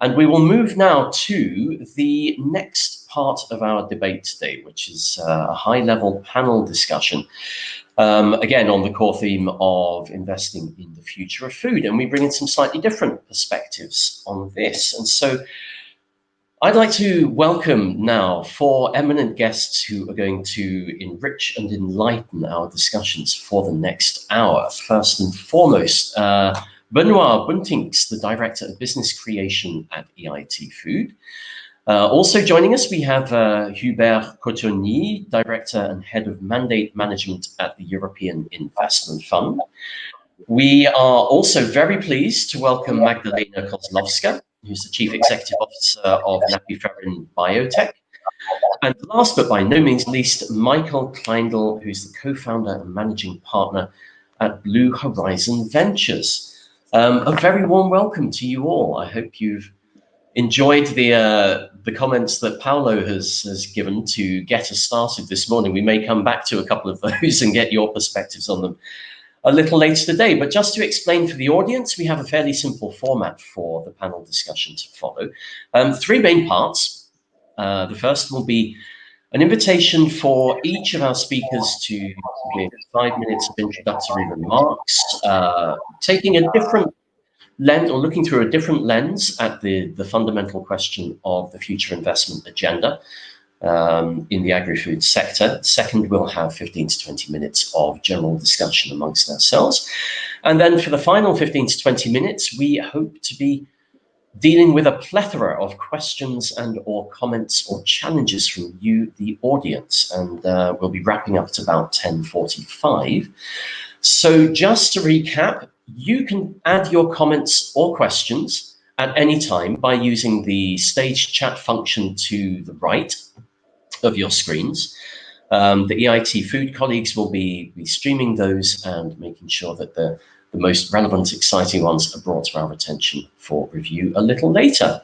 And we will move now to the next part of our debate today, which is a high-level panel discussion, again, on the core theme of investing in the future of food. And we bring in some slightly different perspectives on this. And so I'd like to welcome now four eminent guests who are going to enrich and enlighten our discussions for the next hour. First and foremost, Benoit Buntinks, the Director of Business Creation at EIT Food. Also joining us, we have Hubert Cotonyi, Director and Head of Mandate Management at the European Investment Fund. We are also very pleased to welcome Magdalena Kozlowska, who's the Chief Executive Officer of Nappy Biotech. And last but by no means least, Michael Kleindl, who's the co-founder and managing partner at Blue Horizon Ventures. A very warm welcome to you all. I hope you've enjoyed the comments that Paolo has given to get us started this morning. We may come back to a couple of those and get your perspectives on them a little later today. But just to explain for the audience, we have a fairly simple format for the panel discussion to follow. Three main parts. The first will be an invitation for each of our speakers to give 5 minutes of introductory remarks, taking a different lens or looking through a different lens at the fundamental question of the future investment agenda in the agri-food sector. Second, we'll have 15 to 20 minutes of general discussion amongst ourselves. And then for the final 15 to 20 minutes, we hope to be dealing with a plethora of questions and or comments or challenges from you, the audience. And we'll be wrapping up at about 10:45. So just to recap, you can add your comments or questions at any time by using the stage chat function to the right of your screens. The EIT Food colleagues will be streaming those and making sure that the most relevant, exciting ones are brought to our attention for review a little later.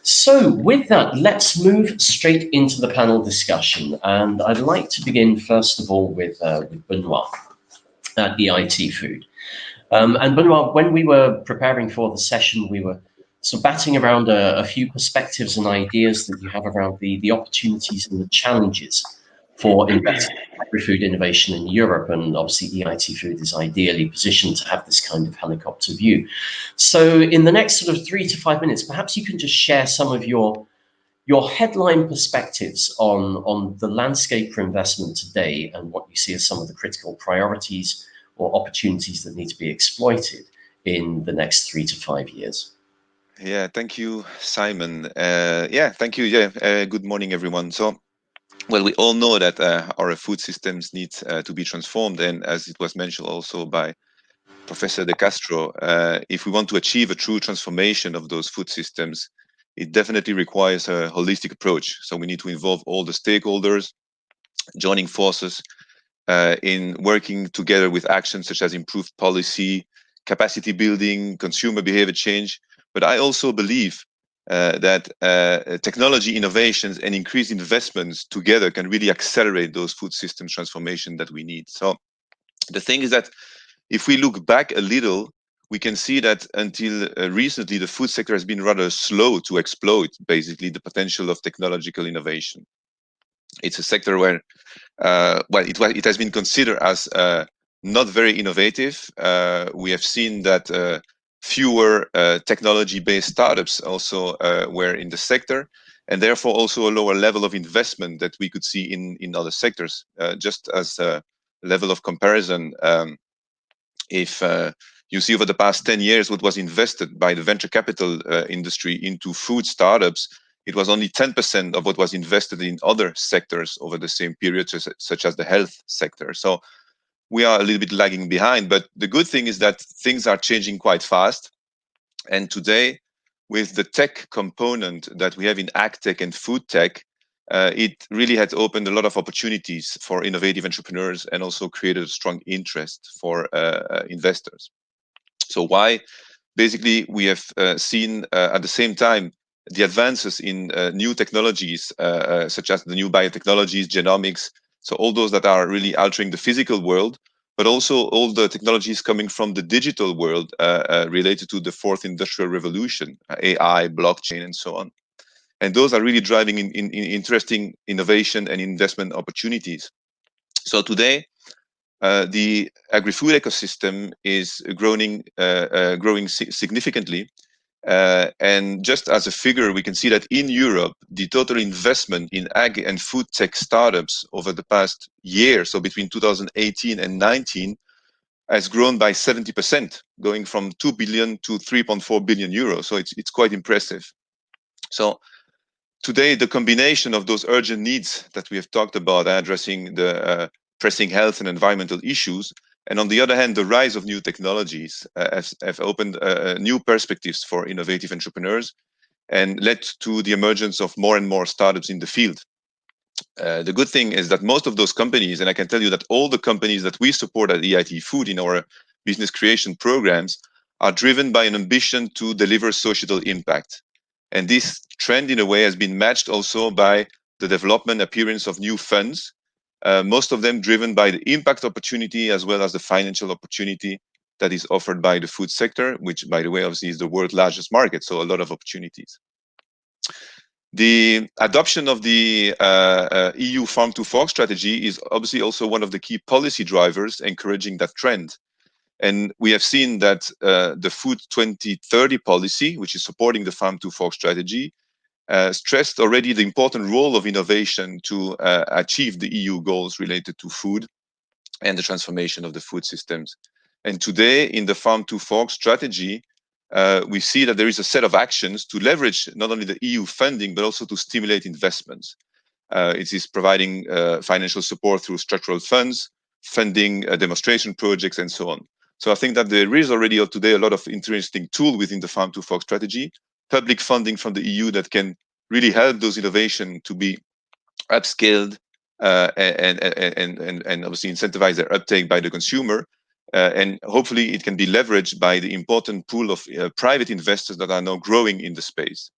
So with that, let's move straight into the panel discussion. And I'd like to begin, first of all, with Benoit at EIT Food. And Benoit, when we were preparing for the session, we were sort of batting around a few perspectives and ideas that you have around the opportunities and the challenges for investing in agri-food innovation in Europe. And obviously EIT Food is ideally positioned to have this kind of helicopter view. So in the next sort of 3 to 5 minutes, perhaps you can just share some of your headline perspectives on the landscape for investment today and what you see as some of the critical priorities or opportunities that need to be exploited in the next 3 to 5 years. Yeah, thank you, Simon. Thank you. Good morning, everyone. So, well, we all know that our food systems need to be transformed. And as it was mentioned also by Professor De Castro, if we want to achieve a true transformation of those food systems, it definitely requires a holistic approach. So we need to involve all the stakeholders, joining forces in working together with actions such as improved policy, capacity building, consumer behavior change. But I also believe that technology innovations and increased investments together can really accelerate those food systems transformation that we need. So the thing is that if we look back a little, we can see that until recently, the food sector has been rather slow to exploit basically the potential of technological innovation. It's a sector where, it has been considered as not very innovative. We have seen that fewer technology-based startups also were in the sector, and therefore also a lower level of investment that we could see in other sectors. Just as a level of comparison, if you see over the past 10 years what was invested by the venture capital industry into food startups, it was only 10% of what was invested in other sectors over the same period, such as the health sector. So we are a little bit lagging behind, but the good thing is that things are changing quite fast. And today, with the tech component that we have in ag tech and food tech, it really had opened a lot of opportunities for innovative entrepreneurs and also created a strong interest for investors. So why? Basically, we have seen at the same time the advances in new technologies, such as the new biotechnologies, genomics, so all those that are really altering the physical world, but also all the technologies coming from the digital world related to the fourth industrial revolution, AI, blockchain, and so on. And those are really driving in interesting innovation and investment opportunities. So today, the agri-food ecosystem is growing significantly. And just as a figure, we can see that in Europe, the total investment in ag and food tech startups over the past year, so between 2018 and 19, has grown by 70%, going from 2 billion to 3.4 billion euros. So it's quite impressive. So today, the combination of those urgent needs that we have talked about, addressing the pressing health and environmental issues, and on the other hand, the rise of new technologies have opened new perspectives for innovative entrepreneurs and led to the emergence of more and more startups in the field. The good thing is that most of those companies, and I can tell you that all the companies that we support at EIT Food in our business creation programs, are driven by an ambition to deliver societal impact. And this trend, in a way, has been matched also by the development appearance of new funds, most of them driven by the impact opportunity as well as the financial opportunity that is offered by the food sector, which, by the way, obviously is the world's largest market, so a lot of opportunities. The adoption of the EU Farm to Fork strategy is obviously also one of the key policy drivers encouraging that trend. And we have seen that the Food 2030 policy, which is supporting the Farm to Fork strategy, stressed already the important role of innovation to achieve the EU goals related to food and the transformation of the food systems. And today, in the Farm to Fork strategy, we see that there is a set of actions to leverage not only the EU funding, but also to stimulate investments. It is providing financial support through structural funds, funding demonstration projects, and so on. So I think that there is already today a lot of interesting tool within the Farm to Fork strategy, public funding from the EU that can really help those innovations to be upscaled and obviously incentivize their uptake by the consumer. And hopefully it can be leveraged by the important pool of private investors that are now growing in the space.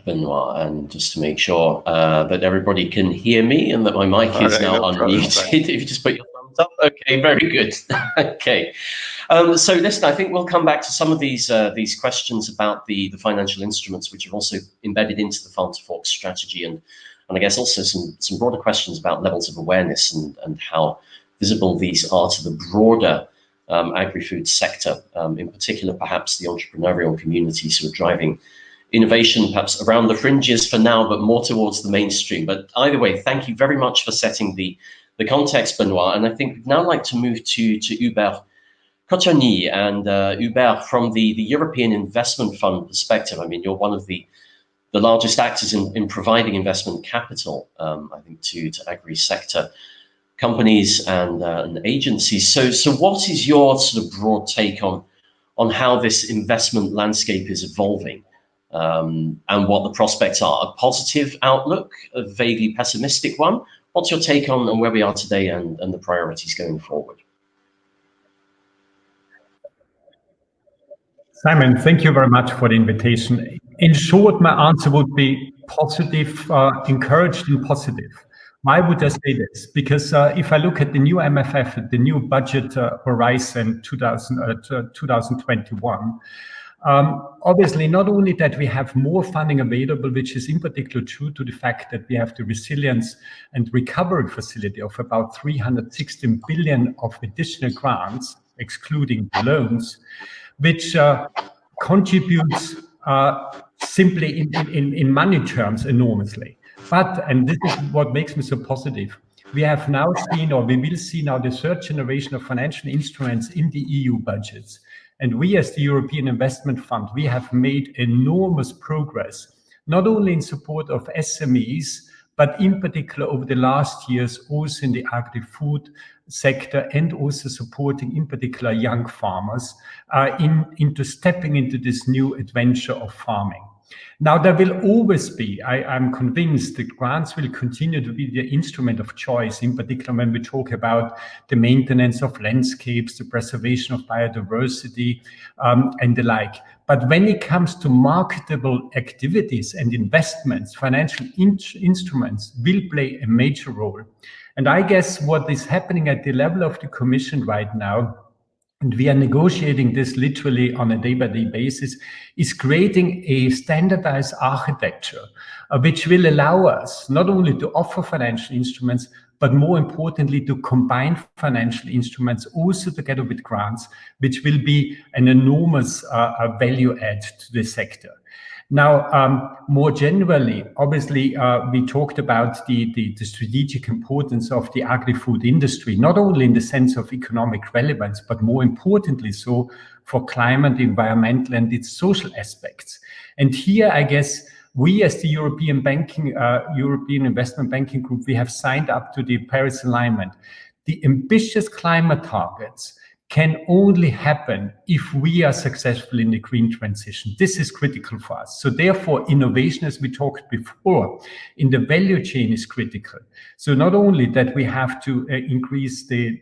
Benoit, and just to make sure that everybody can hear me and that my mic is now unmuted. If you just put your thumbs up, okay, very good. Okay, so listen, I think we'll come back to some of these questions about the financial instruments which are also embedded into the Farm to Fork strategy, and I guess also some broader questions about levels of awareness and how visible these are to the broader agri-food sector, in particular perhaps the entrepreneurial communities who are driving innovation perhaps around the fringes for now, but more towards the mainstream. But either way, thank you very much for setting the context, Benoit. And I think we'd now like to move to Hubert Cottoni. And Hubert, from the European Investment Fund perspective, I mean, you're one of the largest actors in providing investment capital, I think, to agri-sector companies and agencies. So what is your sort of broad take on how this investment landscape is evolving? And what the prospects are? A positive outlook, a vaguely pessimistic one? What's your take on where we are today and the priorities going forward? Simon, thank you very much for the invitation. In short, my answer would be positive, encouraged and positive. Why would I say this? Because if I look at the new MFF, the new budget horizon 2021, obviously, not only that we have more funding available, which is in particular true to the fact that we have the resilience and recovery facility of about 316 billion of additional grants, excluding the loans, which contributes simply in money terms enormously. But, and this is what makes me so positive, we have now seen, or we will see now, the third generation of financial instruments in the EU budgets. And we, as the European Investment Fund, we have made enormous progress, not only in support of SMEs, but in particular over the last years, also in the agri-food sector, and also supporting in particular young farmers into stepping into this new adventure of farming. Now, there will always be, I'm convinced that grants will continue to be the instrument of choice, in particular when we talk about the maintenance of landscapes, the preservation of biodiversity, and the like. But when it comes to marketable activities and investments, financial instruments will play a major role. And I guess what is happening at the level of the Commission right now, and we are negotiating this literally on a day-by-day basis, is creating a standardized architecture, which will allow us not only to offer financial instruments, but more importantly, to combine financial instruments also together with grants, which will be an enormous value add to the sector. Now, more generally, obviously, we talked about the strategic importance of the agri-food industry, not only in the sense of economic relevance, but more importantly so for climate, environmental, and its social aspects. And here, I guess, we as the European Investment Banking Group, we have signed up to the Paris Alignment. The ambitious climate targets can only happen if we are successful in the green transition. This is critical for us. So therefore, innovation, as we talked before, in the value chain is critical. So not only that we have to increase the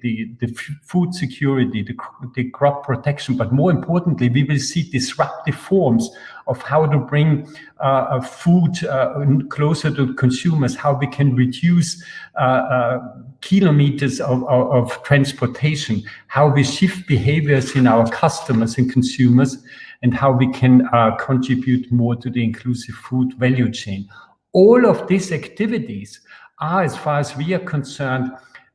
food security, the crop protection, but more importantly, we will see disruptive forms of how to bring food closer to consumers, how we can reduce kilometers of transportation, how we shift behaviors in our customers and consumers, and how we can contribute more to the inclusive food value chain. All of these activities are, as far as we are concerned,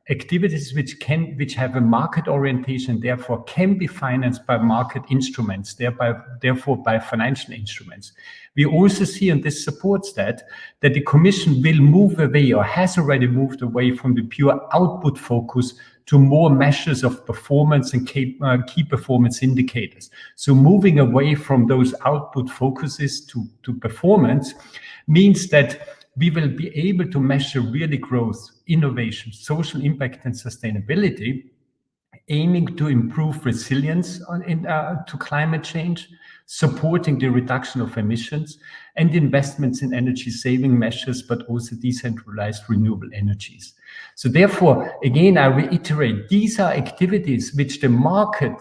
activities which have a market orientation, therefore can be financed by market instruments, therefore by financial instruments. We also see, and this supports that the Commission will move away or has already moved away from the pure output focus to more measures of performance and key performance indicators. So moving away from those output focuses to performance means that we will be able to measure really growth, innovation, social impact, and sustainability, aiming to improve resilience to climate change, supporting the reduction of emissions, and investments in energy saving measures, but also decentralized renewable energies. So therefore, again, I reiterate, these are activities which the market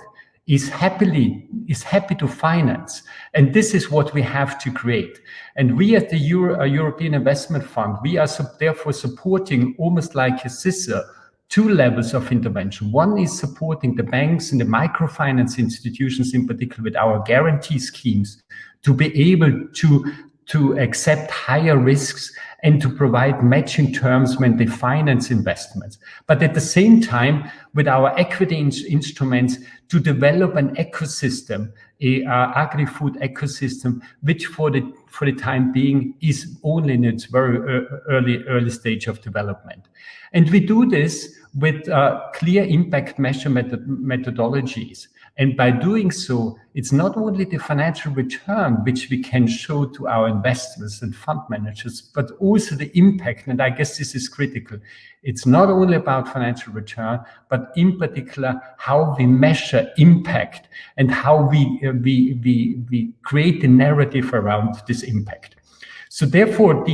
is happy to finance. And this is what we have to create. And we at the European Investment Fund, we are therefore supporting almost like a scissor, two levels of intervention. One is supporting the banks and the microfinance institutions, in particular with our guarantee schemes, to be able to accept higher risks and to provide matching terms when they finance investments. But at the same time, with our equity instruments, to develop an ecosystem, a agri-food ecosystem, which for the time being is only in its very early stage of development. And we do this with clear impact measure methodologies. And by doing so, it's not only the financial return which we can show to our investors and fund managers, but also the impact. And I guess this is critical. It's not only about financial return, but in particular, how we measure impact and how we create the narrative around this impact. So therefore,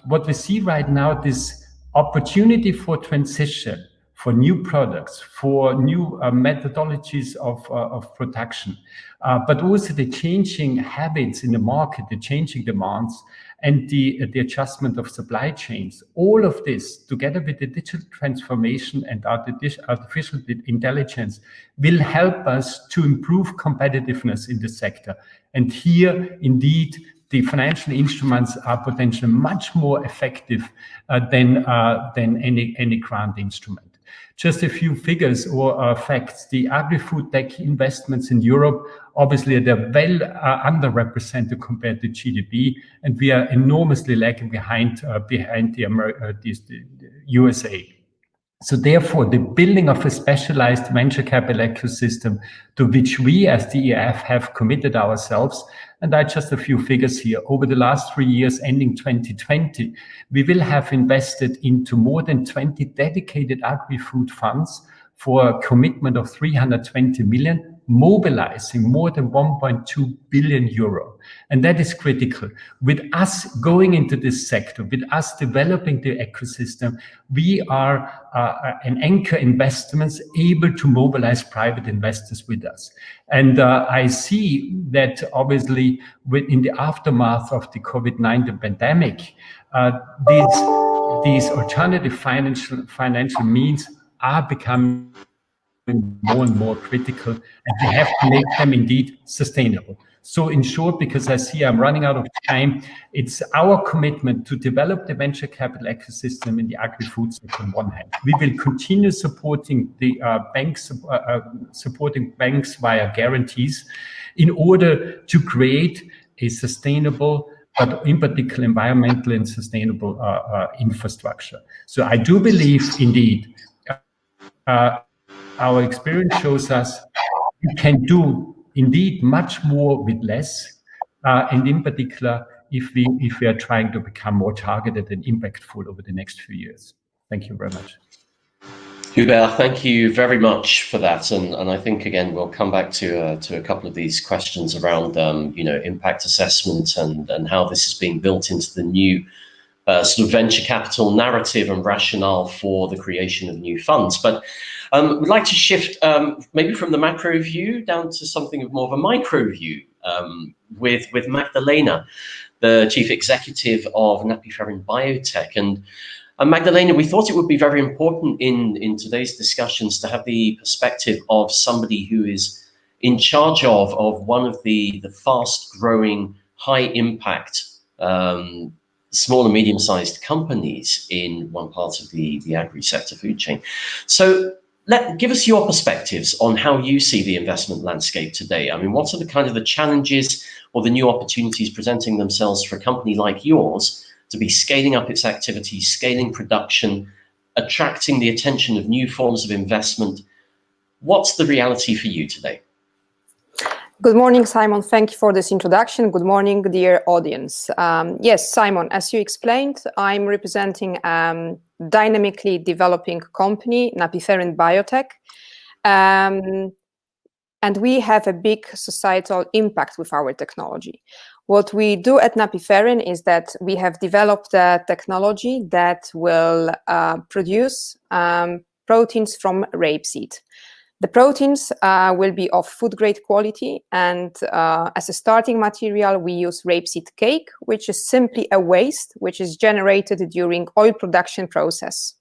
what we see right now, this opportunity for transition, for new products, for new methodologies of production, but also the changing habits in the market, the changing demands, and the adjustment of supply chains. All of this, together with the digital transformation and artificial intelligence, will help us to improve competitiveness in the sector. And here, indeed, the financial instruments are potentially much more effective than any grant instrument. Just a few figures or facts. The agri-food tech investments in Europe, obviously, they're well underrepresented compared to GDP, and we are enormously lagging behind the USA. So therefore, the building of a specialized venture capital ecosystem to which we as the EIF have committed ourselves, and I just a few figures here. Over the last 3 years, ending 2020, we will have invested into more than 20 dedicated agri-food funds for a commitment of 320 million. mobilizing more than 1.2 billion euro. And that is critical. With us going into this sector, with us developing the ecosystem, we are an anchor investments able to mobilize private investors with us. And I see that obviously in the aftermath of the COVID-19 pandemic, these alternative financial means are becoming more and more critical, and we have to make them indeed sustainable. So in short, because I see I'm running out of time, it's our commitment to develop the venture capital ecosystem in the agri-food sector on one hand. We will continue supporting the supporting banks via guarantees in order to create a sustainable, but in particular environmental and sustainable infrastructure. So I do believe indeed our experience shows us we can do indeed much more with less, and in particular if we are trying to become more targeted and impactful over the next few years. Thank you very much. Hubert, thank you very much for that, and I think again we'll come back to a couple of these questions around impact assessment and how this is being built into the new sort of venture capital narrative and rationale for the creation of new funds. But we'd like to shift maybe from the macro view down to something of more of a micro view with Magdalena, the chief executive of Nappy Biotech. And Magdalena, we thought it would be very important in today's discussions to have the perspective of somebody who is in charge of one of the fast growing, high impact small and medium-sized companies in one part of the agri-sector food chain. So give us your perspectives on how you see the investment landscape today. I mean, what are the kind of the challenges or the new opportunities presenting themselves for a company like yours to be scaling up its activities, scaling production, attracting the attention of new forms of investment? What's the reality for you today? Good morning, Simon. Thank you for this introduction. Good morning, dear audience. Yes, Simon, as you explained, I'm representing a dynamically developing company, Nappy Biotech. And we have a big societal impact with our technology. What we do at Nappy is that we have developed a technology that will produce proteins from rapeseed. The proteins will be of food-grade quality, and as a starting material, we use rapeseed cake, which is simply a waste which is generated during oil production process.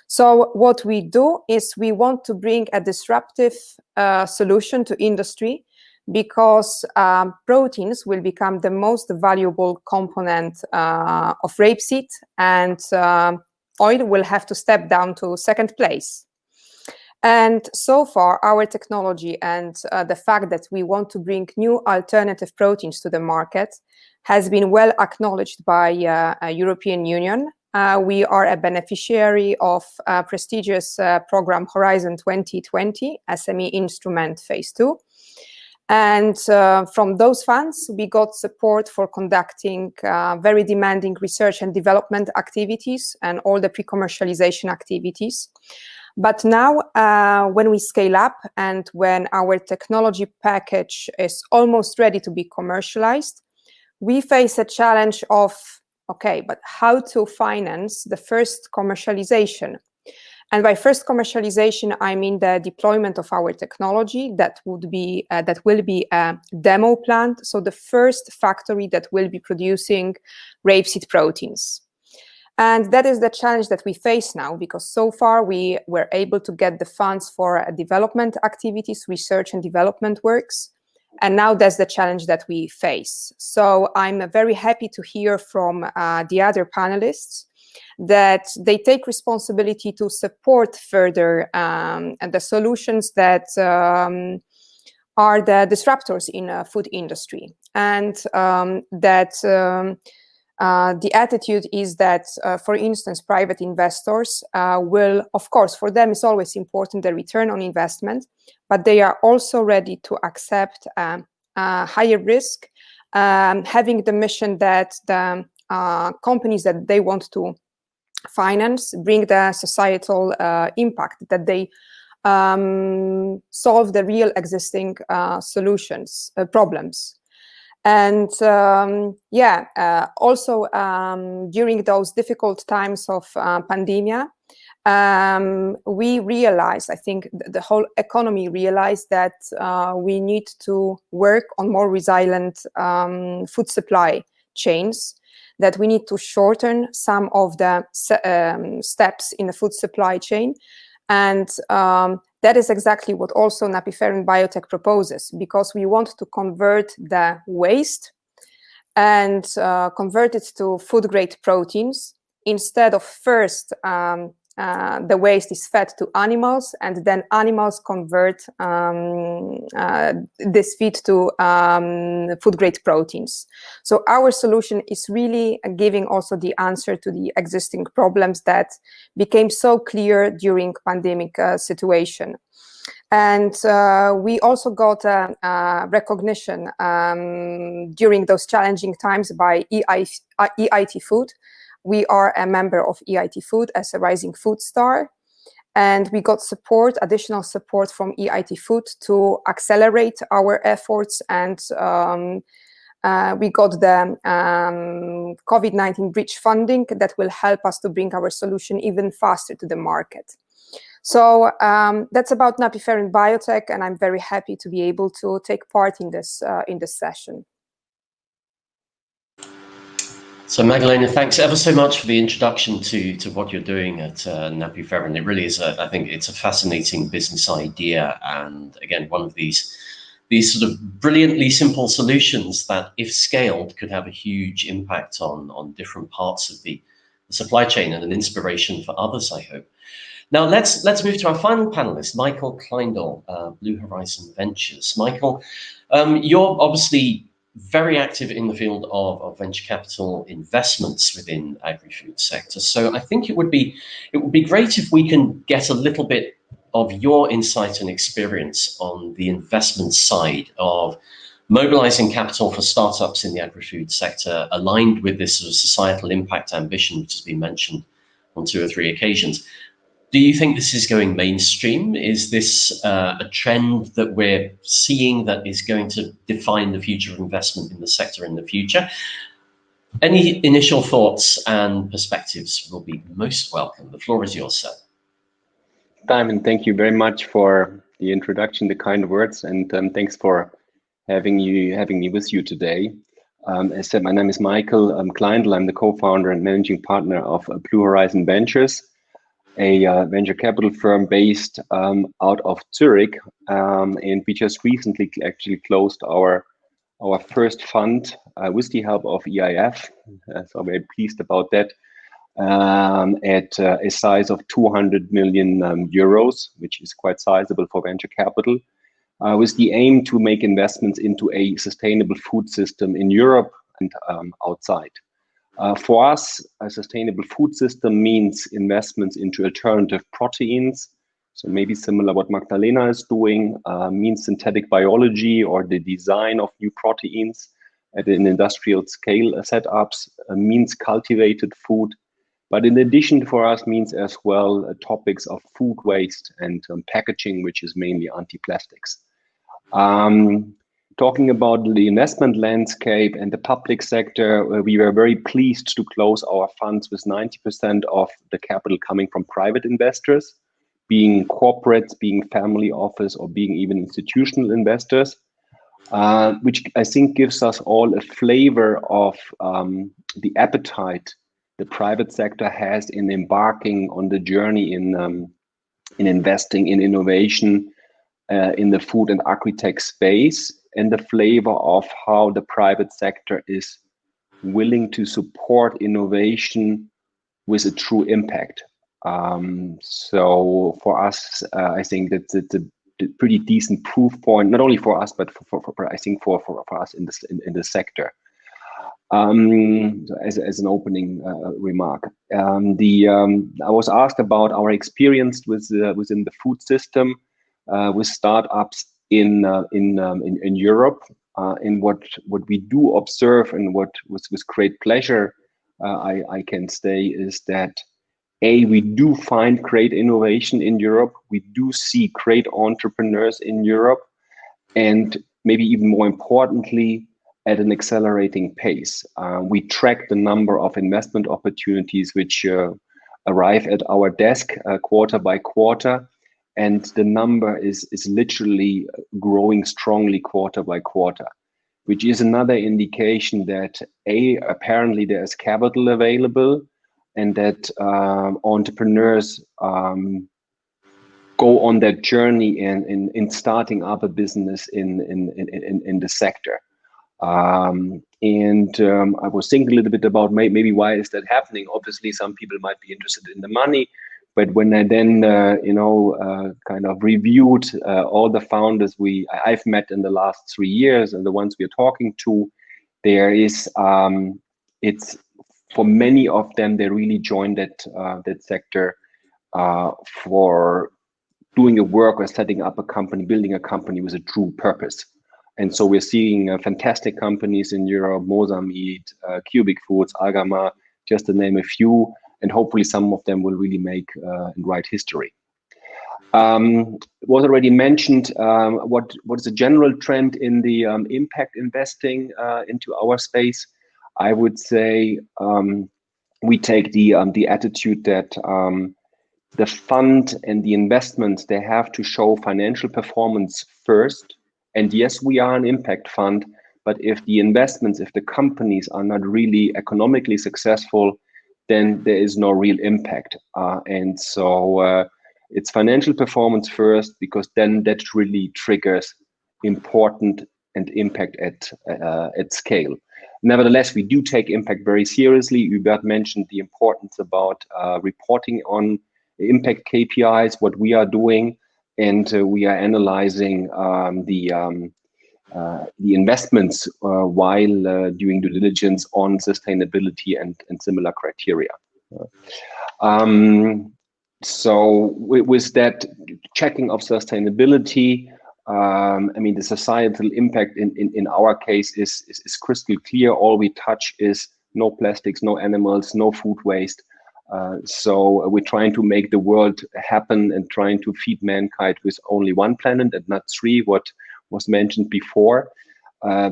So what we do is we want to bring a disruptive solution to industry, because proteins will become the most valuable component of rapeseed, and oil will have to step down to second place. And so far, our technology and the fact that we want to bring new alternative proteins to the market has been well acknowledged by European Union. We are a beneficiary of a prestigious program Horizon 2020, SME Instrument Phase 2. And from those funds, we got support for conducting very demanding research and development activities and all the pre-commercialization activities. But now, when we scale up and when our technology package is almost ready to be commercialized, we face a challenge of, okay, but how to finance the first commercialization? And by first commercialization, I mean the deployment of our technology that will be a demo plant, so the first factory that will be producing rapeseed proteins. And that is the challenge that we face now, because so far we were able to get the funds for development activities, research and development works. And now that's the challenge that we face. So I'm very happy to hear from the other panelists that they take responsibility to support further the solutions that are the disruptors in food industry. And the attitude is that, for instance, private investors will, of course, for them it's always important the return on investment, but they are also ready to accept a higher risk, having the mission that the companies that they want to finance bring the societal impact that they solve the real existing problems. And also during those difficult times of pandemia, we realized, I think the whole economy realized that we need to work on more resilient food supply chains, that we need to shorten some of the steps in the food supply chain. And that is exactly what also Nappy Biotech proposes, because we want to convert the waste and convert it to food-grade proteins, instead of first the waste is fed to animals, and then animals convert this feed to food-grade proteins. So our solution is really giving also the answer to the existing problems that became so clear during pandemic situation. And we also got recognition during those challenging times by EIT Food. We are a member of EIT Food as a Rising Food Star, and we got support, additional support from EIT Food to accelerate our efforts, and we got the COVID-19 bridge funding that will help us to bring our solution even faster to the market. So that's about Nappy Biotech, and I'm very happy to be able to take part in this session. So Magdalena, thanks ever so much for the introduction to what you're doing at Nappy. It really is, I think it's a fascinating business idea, and again, one of these sort of brilliantly simple solutions that, if scaled, could have a huge impact on different parts of the supply chain, and an inspiration for others, I hope. Now let's move to our final panelist, Michael Kleindl, Blue Horizon Ventures. Michael, you're obviously very active in the field of venture capital investments within agri-food sector. So I think it would be great if we can get a little bit of your insight and experience on the investment side of mobilizing capital for startups in the agri-food sector, aligned with this sort of societal impact ambition, which has been mentioned on 2 or 3 occasions. Do you think this is going mainstream? Is this a trend that we're seeing that is going to define the future of investment in the sector in the future? Any initial thoughts and perspectives will be most welcome. The floor is yours, sir. Simon, thank you very much for the introduction, the kind words, and thanks for having me with you today. As I said, my name is Michael Kleindl. I'm the co-founder and managing partner of Blue Horizon Ventures, a venture capital firm based out of Zurich, and we just recently actually closed our first fund with the help of EIF. So very pleased about that, at a size of 200 million euros, which is quite sizable for venture capital, with the aim to make investments into a sustainable food system in Europe and outside. For us, a sustainable food system means investments into alternative proteins. So maybe similar what Magdalena is doing, means synthetic biology or the design of new proteins at an industrial scale setups, means cultivated food. But in addition, for us, means as well topics of food waste and packaging, which is mainly anti-plastics. Talking about the investment landscape and the public sector, we were very pleased to close our funds with 90% of the capital coming from private investors, being corporates, being family office, or being even institutional investors, which I think gives us all a flavor of the appetite the private sector has in embarking on the journey in investing in innovation in the food and agri-tech space, and the flavor of how the private sector is willing to support innovation with a true impact. So for us, I think that it's a pretty decent proof point, not only for us, but for I think for us in the sector. As an opening remark, I was asked about our experience within the food system with startups in Europe, and what we do observe, and what with great pleasure I can say is that we do find great innovation in Europe. We do see great entrepreneurs in Europe, and maybe even more importantly, at an accelerating pace. We track the number of investment opportunities which arrive at our desk quarter by quarter, and the number is literally growing strongly quarter by quarter, which is another indication that apparently there's capital available, and that entrepreneurs go on that journey in starting up a business in the sector. I was thinking a little bit about maybe why is that happening. Obviously, some people might be interested in the money, but when I then kind of reviewed all the founders I've met in the last 3 years and the ones we're talking to, there is it's for many of them, they really joined that sector for doing a work or setting up a company, building a company with a true purpose. And so we're seeing fantastic companies in Europe, Mosamid, Cubic Foods, Agama, just to name a few, and hopefully some of them will really make and write history. It was already mentioned what is the general trend in the impact investing into our space. I would say we take the attitude that the fund and the investments, they have to show financial performance first. And yes, we are an impact fund, but if the investments, if the companies are not really economically successful, then there is no real impact. And so it's financial performance first, because then that really triggers important and impact at scale. Nevertheless, we do take impact very seriously. Hubert mentioned the importance about reporting on impact KPIs, what we are doing, and we are analyzing the investments while doing due diligence on sustainability and similar criteria. So with that checking of sustainability, I mean, the societal impact in our case is crystal clear. All we touch is no plastics, no animals, no food waste. So we're trying to make the world happen and trying to feed mankind with only one planet and not three, what was mentioned before,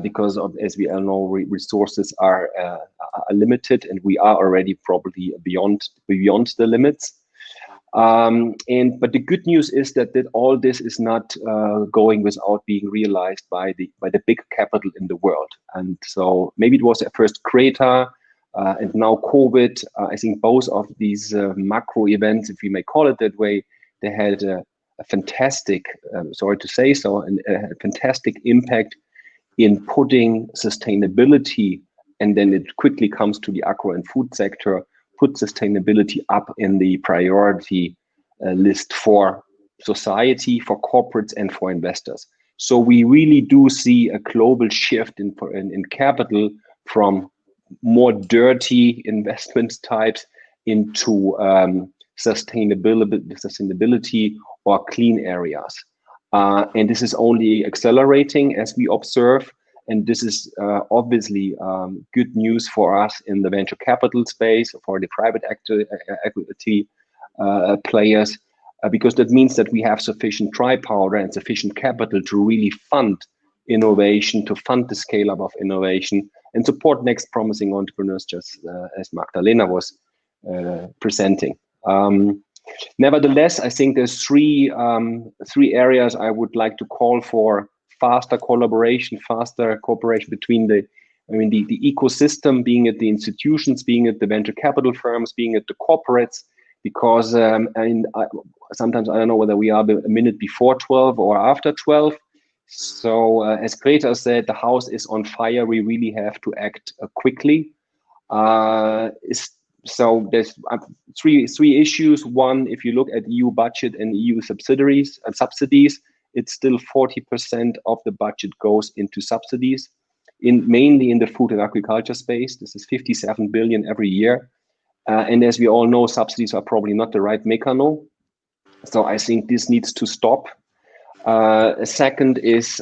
because of, as we all know, resources are limited, and we are already probably beyond the limits. But the good news is that all this is not going without being realized by the big capital in the world. And so maybe it was at first Greta, and now COVID. I think both of these macro events, if we may call it that way, they had a fantastic, sorry to say so, a fantastic impact in putting sustainability, and then it quickly comes to the agro and food sector, put sustainability up in the priority list for society, for corporates, and for investors. So we really do see a global shift in capital from more dirty investment types into sustainability or clean areas. And this is only accelerating as we observe. And this is obviously good news for us in the venture capital space, for the private equity players, because that means that we have sufficient dry powder and sufficient capital to really fund innovation, to fund the scale up of innovation, and support next promising entrepreneurs, just as Magdalena was presenting. Nevertheless, I think there's three areas I would like to call for faster collaboration, faster cooperation between the ecosystem, being it the institutions, being it the venture capital firms, being it the corporates, because sometimes I don't know whether we are a minute before 12 or after 12. So as Greta said, the house is on fire. We really have to act quickly. So there's three issues. One, if you look at EU budget and EU subsidies, it's still 40% of the budget goes into subsidies, mainly in the food and agriculture space. This is 57 billion every year. And as we all know, subsidies are probably not the right mechanism. So I think this needs to stop. Second is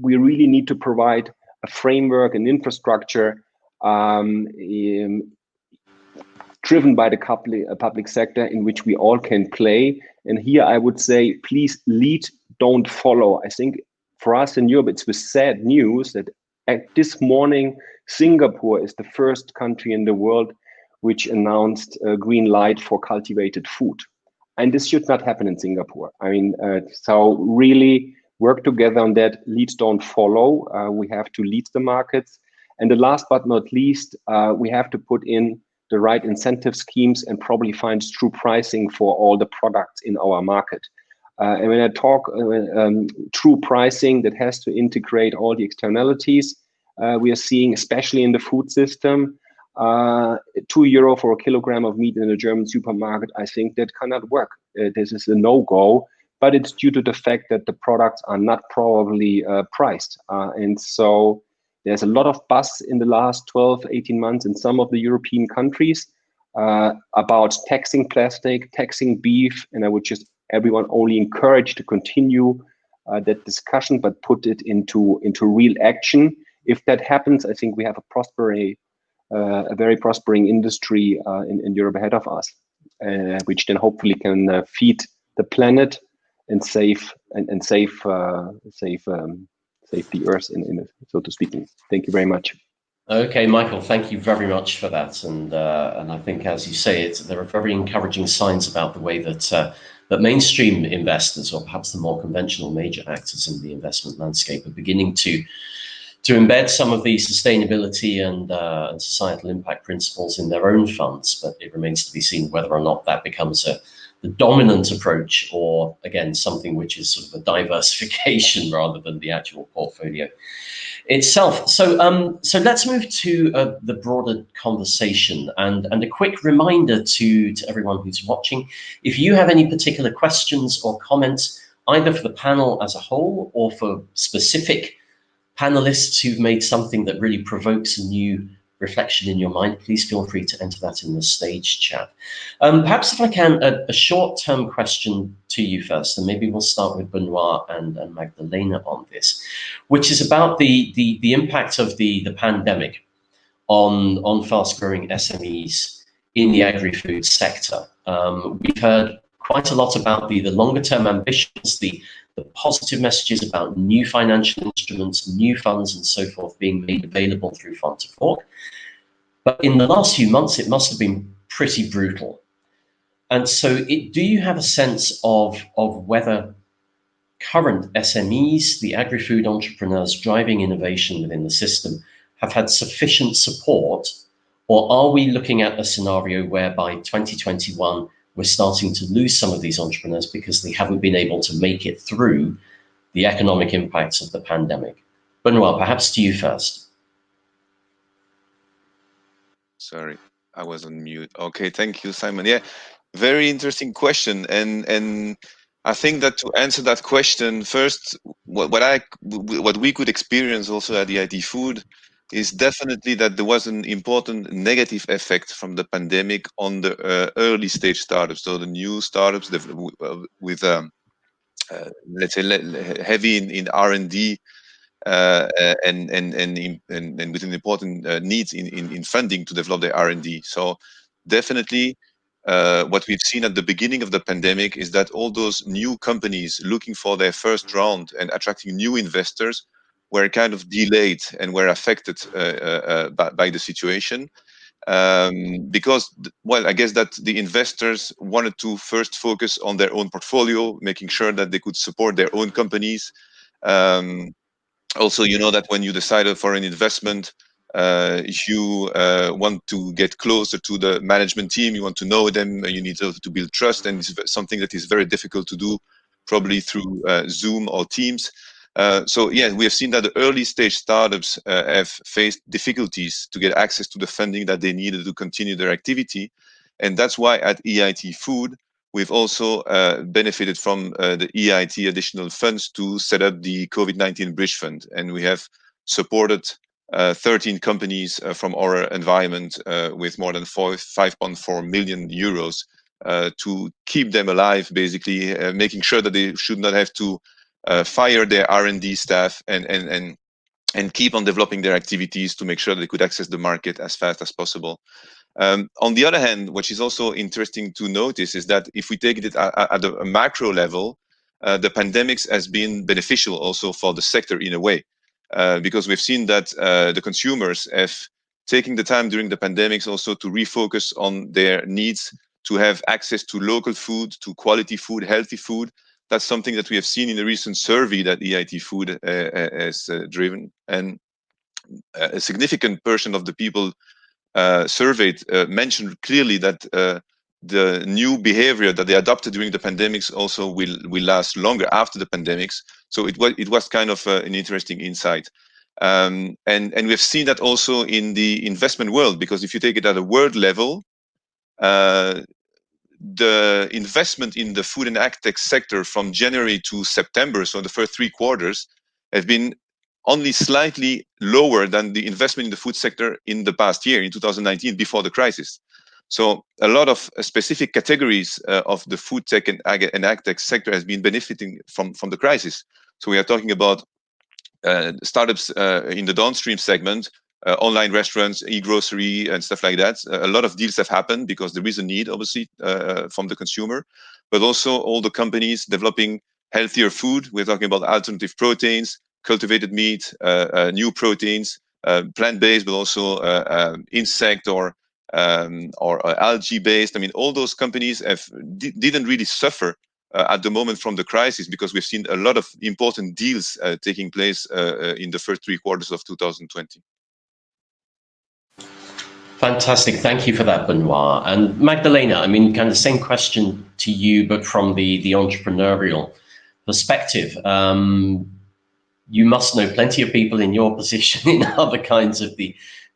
we really need to provide a framework and infrastructure driven by the public sector in which we all can play. And here I would say, please lead, don't follow. I think for us in Europe, it's with sad news that at this morning, Singapore is the first country in the world which announced a green light for cultivated food. And this should not happen in Singapore. I mean, so really work together on that. Lead, don't follow. We have to lead the markets. And the last but not least, we have to put in the right incentive schemes and probably find true pricing for all the products in our market. And when I talk true pricing, that has to integrate all the externalities we are seeing, especially in the food system. €2 for a kilogram of meat in a German supermarket, I think that cannot work. This is a no-go, but it's due to the fact that the products are not probably priced. And so there's a lot of buzz in the last 12, 18 months in some of the European countries about taxing plastic, taxing beef, and I would just everyone only encourage to continue that discussion, but put it into real action. If that happens, I think we have a very prospering industry in Europe ahead of us, which then hopefully can feed the planet and save the earth, so to speak. Thank you very much. Okay, Michael, thank you very much for that. And I think, as you say, there are very encouraging signs about the way that that mainstream investors, or perhaps the more conventional major actors in the investment landscape, are beginning to embed some of the sustainability and societal impact principles in their own funds. But it remains to be seen whether or not that becomes the dominant approach, or again, something which is sort of a diversification rather than the actual portfolio itself. So let's move to the broader conversation, and a quick reminder to everyone who's watching, if you have any particular questions or comments, either for the panel as a whole or for specific panelists who've made something that really provokes a new reflection in your mind, please feel free to enter that in the stage chat. Perhaps if I can, a short-term question to you first, and maybe we'll start with Benoit and Magdalena on this, which is about the impact of the pandemic on fast-growing SMEs in the agri-food sector. We've heard quite a lot about the longer-term ambitions, the positive messages about new financial instruments, new funds, and so forth being made available through Farm to Fork. But in the last few months, it must have been pretty brutal. And so do you have a sense of whether current SMEs, the agri-food entrepreneurs driving innovation within the system, have had sufficient support, or are we looking at a scenario whereby 2021, we're starting to lose some of these entrepreneurs because they haven't been able to make it through the economic impacts of the pandemic? Benoit, perhaps to you first. Sorry, I was on mute. Okay, thank you, Simon. Yeah, very interesting question. And I think that to answer that question, first, what we could experience also at the Agri-Food is definitely that there was an important negative effect from the pandemic on the early stage startups. So the new startups with let's say heavy in R&D and with an important needs in funding to develop their R&D. So definitely what we've seen at the beginning of the pandemic is that all those new companies looking for their first round and attracting new investors were kind of delayed and were affected by the situation. Because, well, I guess that the investors wanted to first focus on their own portfolio, making sure that they could support their own companies. Also, you know that when you decided for an investment, you want to get closer to the management team, you want to know them, you need to build trust, and it's something that is very difficult to do, probably through Zoom or Teams. So yeah, we have seen that the early stage startups have faced difficulties to get access to the funding that they needed to continue their activity. And that's why at EIT Food, we've also benefited from the EIT additional funds to set up the COVID-19 Bridge Fund. And we have supported 13 companies from our environment with more than 5.4 million euros to keep them alive, basically, making sure that they should not have to fire their R&D staff and keep on developing their activities to make sure they could access the market as fast as possible. On the other hand, what is also interesting to notice is that if we take it at a macro level, the pandemics has been beneficial also for the sector in a way, because we've seen that the consumers have taken the time during the pandemics also to refocus on their needs to have access to local food, to quality food, healthy food. That's something that we have seen in a recent survey that EIT Food has driven. And a significant portion of the people surveyed mentioned clearly that the new behavior that they adopted during the pandemics also will last longer after the pandemics. So it was kind of an interesting insight. And we've seen that also in the investment world, because if you take it at a world level, the investment in the food and agtech sector from January to September, so the first 3 quarters, have been only slightly lower than the investment in the food sector in the past year, in 2019, before the crisis. So a lot of specific categories of the food tech and agtech sector has been benefiting from the crisis. So we are talking about startups in the downstream segment, online restaurants, e-grocery, and stuff like that. A lot of deals have happened because there is a need, obviously, from the consumer, but also all the companies developing healthier food. We're talking about alternative proteins, cultivated meat, new proteins, plant-based, but also insect or algae-based. I mean, all those companies didn't really suffer at the moment from the crisis, because we've seen a lot of important deals taking place in the first 3 quarters of 2020. Fantastic. Thank you for that, Benoit. And Magdalena, I mean, kind of same question to you, but from the entrepreneurial perspective. You must know plenty of people in your position in other kinds of the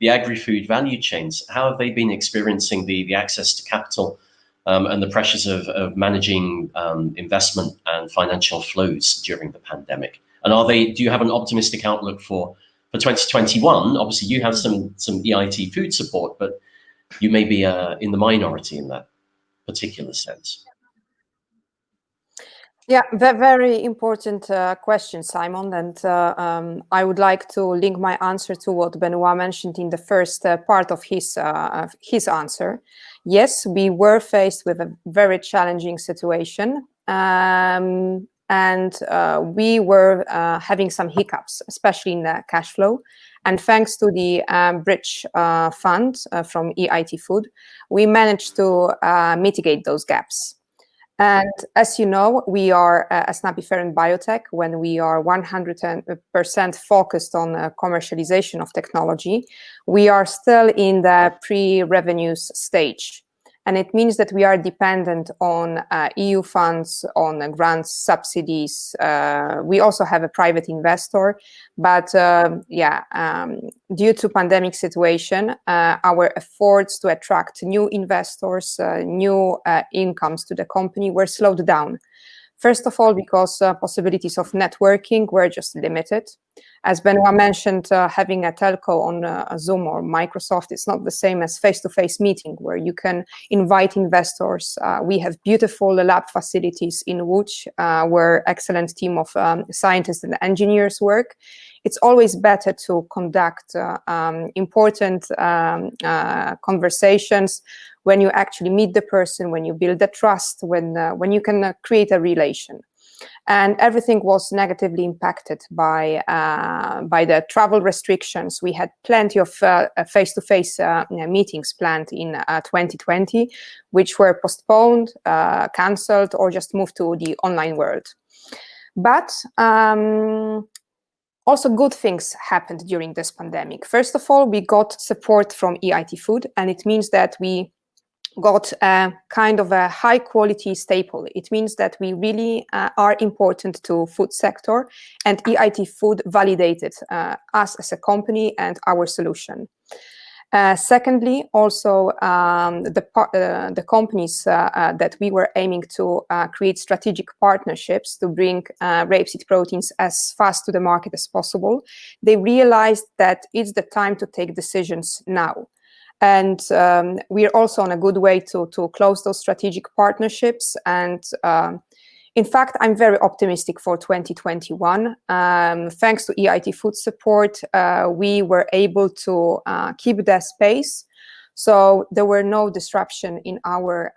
agri-food value chains. How have they been experiencing the access to capital and the pressures of managing investment and financial flows during the pandemic? And do you have an optimistic outlook for 2021? Obviously, you have some EIT food support, but you may be in the minority in that particular sense. Yeah, very important question, Simon. And I would like to link my answer to what Benoit mentioned in the first part of his answer. Yes, we were faced with a very challenging situation. And we were having some hiccups, especially in the cash flow. And thanks to the bridge fund from EIT Food, we managed to mitigate those gaps. And as you know, we are, as Nappy and Biotech, when we are 100% focused on commercialization of technology, we are still in the pre-revenues stage. And it means that we are dependent on EU funds, on grants, subsidies. We also have a private investor, but due to pandemic situation, our efforts to attract new investors, new incomes to the company were slowed down. First of all, because possibilities of networking were just limited. As Benoit mentioned, having a telco on Zoom or Microsoft, it's not the same as face-to-face meeting where you can invite investors. We have beautiful lab facilities in Łódź, where excellent team of scientists and engineers work. It's always better to conduct important conversations when you actually meet the person, when you build the trust, when you can create a relation. And everything was negatively impacted by the travel restrictions. We had plenty of face-to-face meetings planned in 2020, which were postponed, cancelled, or just moved to the online world. But also good things happened during this pandemic. First of all, we got support from EIT Food, and it means that we got a kind of a high quality staple. It means that we really are important to food sector, and EIT Food validated us as a company and our solution. Secondly, also the companies that we were aiming to create strategic partnerships to bring rapeseed proteins as fast to the market as possible, they realized that it's the time to take decisions now. And we're also on a good way to close those strategic partnerships. And in fact, I'm very optimistic for 2021. Thanks to EIT Food support, we were able to keep the space So there were no disruption in our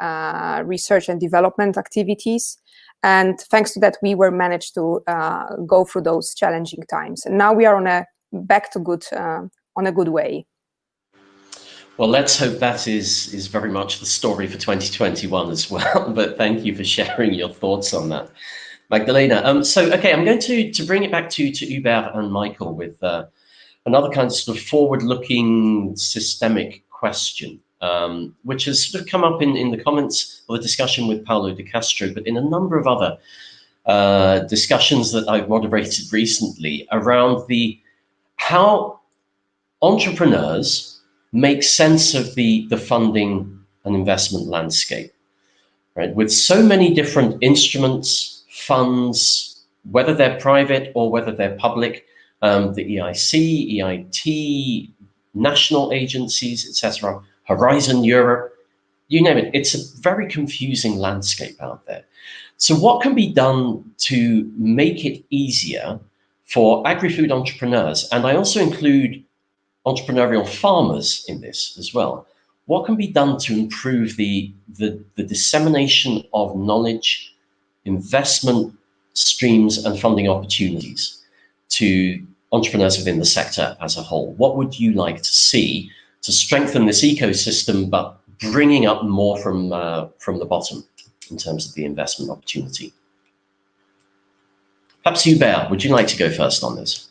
research and development activities. And thanks to that, we were managed to go through those challenging times. And now we are on a good way. Well, let's hope that is very much the story for 2021 as well. But thank you for sharing your thoughts on that, Magdalena. So, okay, I'm going to bring it back to Hubert and Michael with another kind of sort of forward-looking systemic question, which has sort of come up in the comments of the discussion with Paulo de Castro, but in a number of other discussions that I've moderated recently around how entrepreneurs make sense of the funding and investment landscape, right? With so many different instruments, funds, whether they're private or whether they're public, the EIC, EIT, national agencies, etc., Horizon Europe, you name it. It's a very confusing landscape out there. So what can be done to make it easier for agri-food entrepreneurs? And I also include entrepreneurial farmers in this as well. What can be done to improve the dissemination of knowledge, investment streams, and funding opportunities to entrepreneurs within the sector as a whole? What would you like to see to strengthen this ecosystem, but bringing up more from the bottom in terms of the investment opportunity? Perhaps Hubert, would you like to go first on this?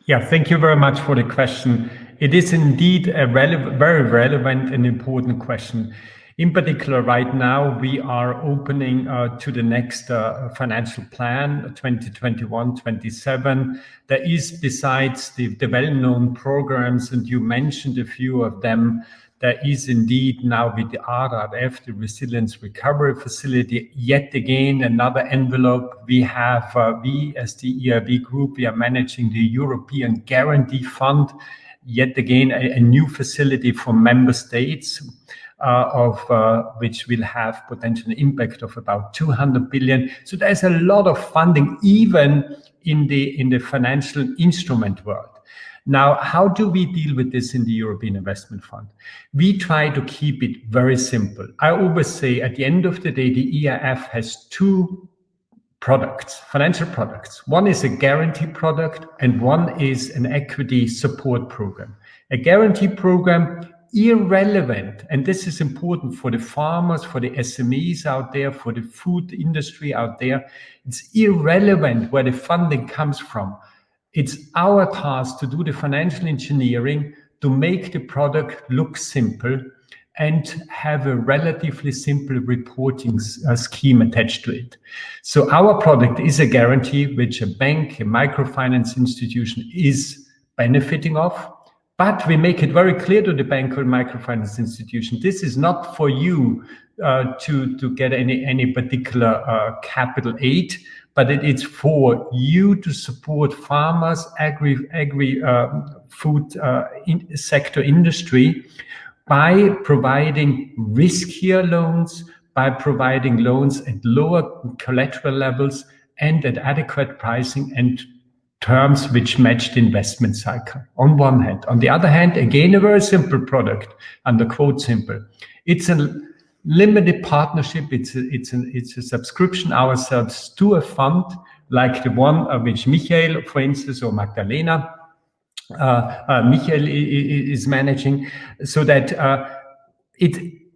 Yeah, thank you very much for the question. It is indeed a very relevant and important question. In particular, right now, we are opening to the next financial plan, 2021-27. There is, besides the well-known programs, and you mentioned a few of them, there is indeed now with the RRF, the Resilience Recovery Facility, yet again another envelope. We have, we as the EIB Group, we are managing the European Guarantee Fund, yet again a new facility for member states, which will have potential impact of about 200 billion. So there's a lot of funding, even in the financial instrument world. Now, how do we deal with this in the European Investment Fund? We try to keep it very simple. I always say at the end of the day, the EIF has two products, financial products. One is a guarantee product and one is an equity support program. A guarantee program, irrelevant, and this is important for the farmers, for the SMEs out there, for the food industry out there, it's irrelevant where the funding comes from. It's our task to do the financial engineering to make the product look simple and have a relatively simple reporting scheme attached to it. So our product is a guarantee which a bank, a microfinance institution is benefiting of, but we make it very clear to the bank or microfinance institution, this is not for you to get any particular capital aid, but it's for you to support farmers, agri-food sector industry by providing riskier loans, by providing loans at lower collateral levels and at adequate pricing and terms which match the investment cycle on one hand. On the other hand, again, a very simple product, under quote simple. It's a limited partnership, it's a subscription ourselves to a fund like the one which Michael, for instance, or Magdalena, Michael is managing, so that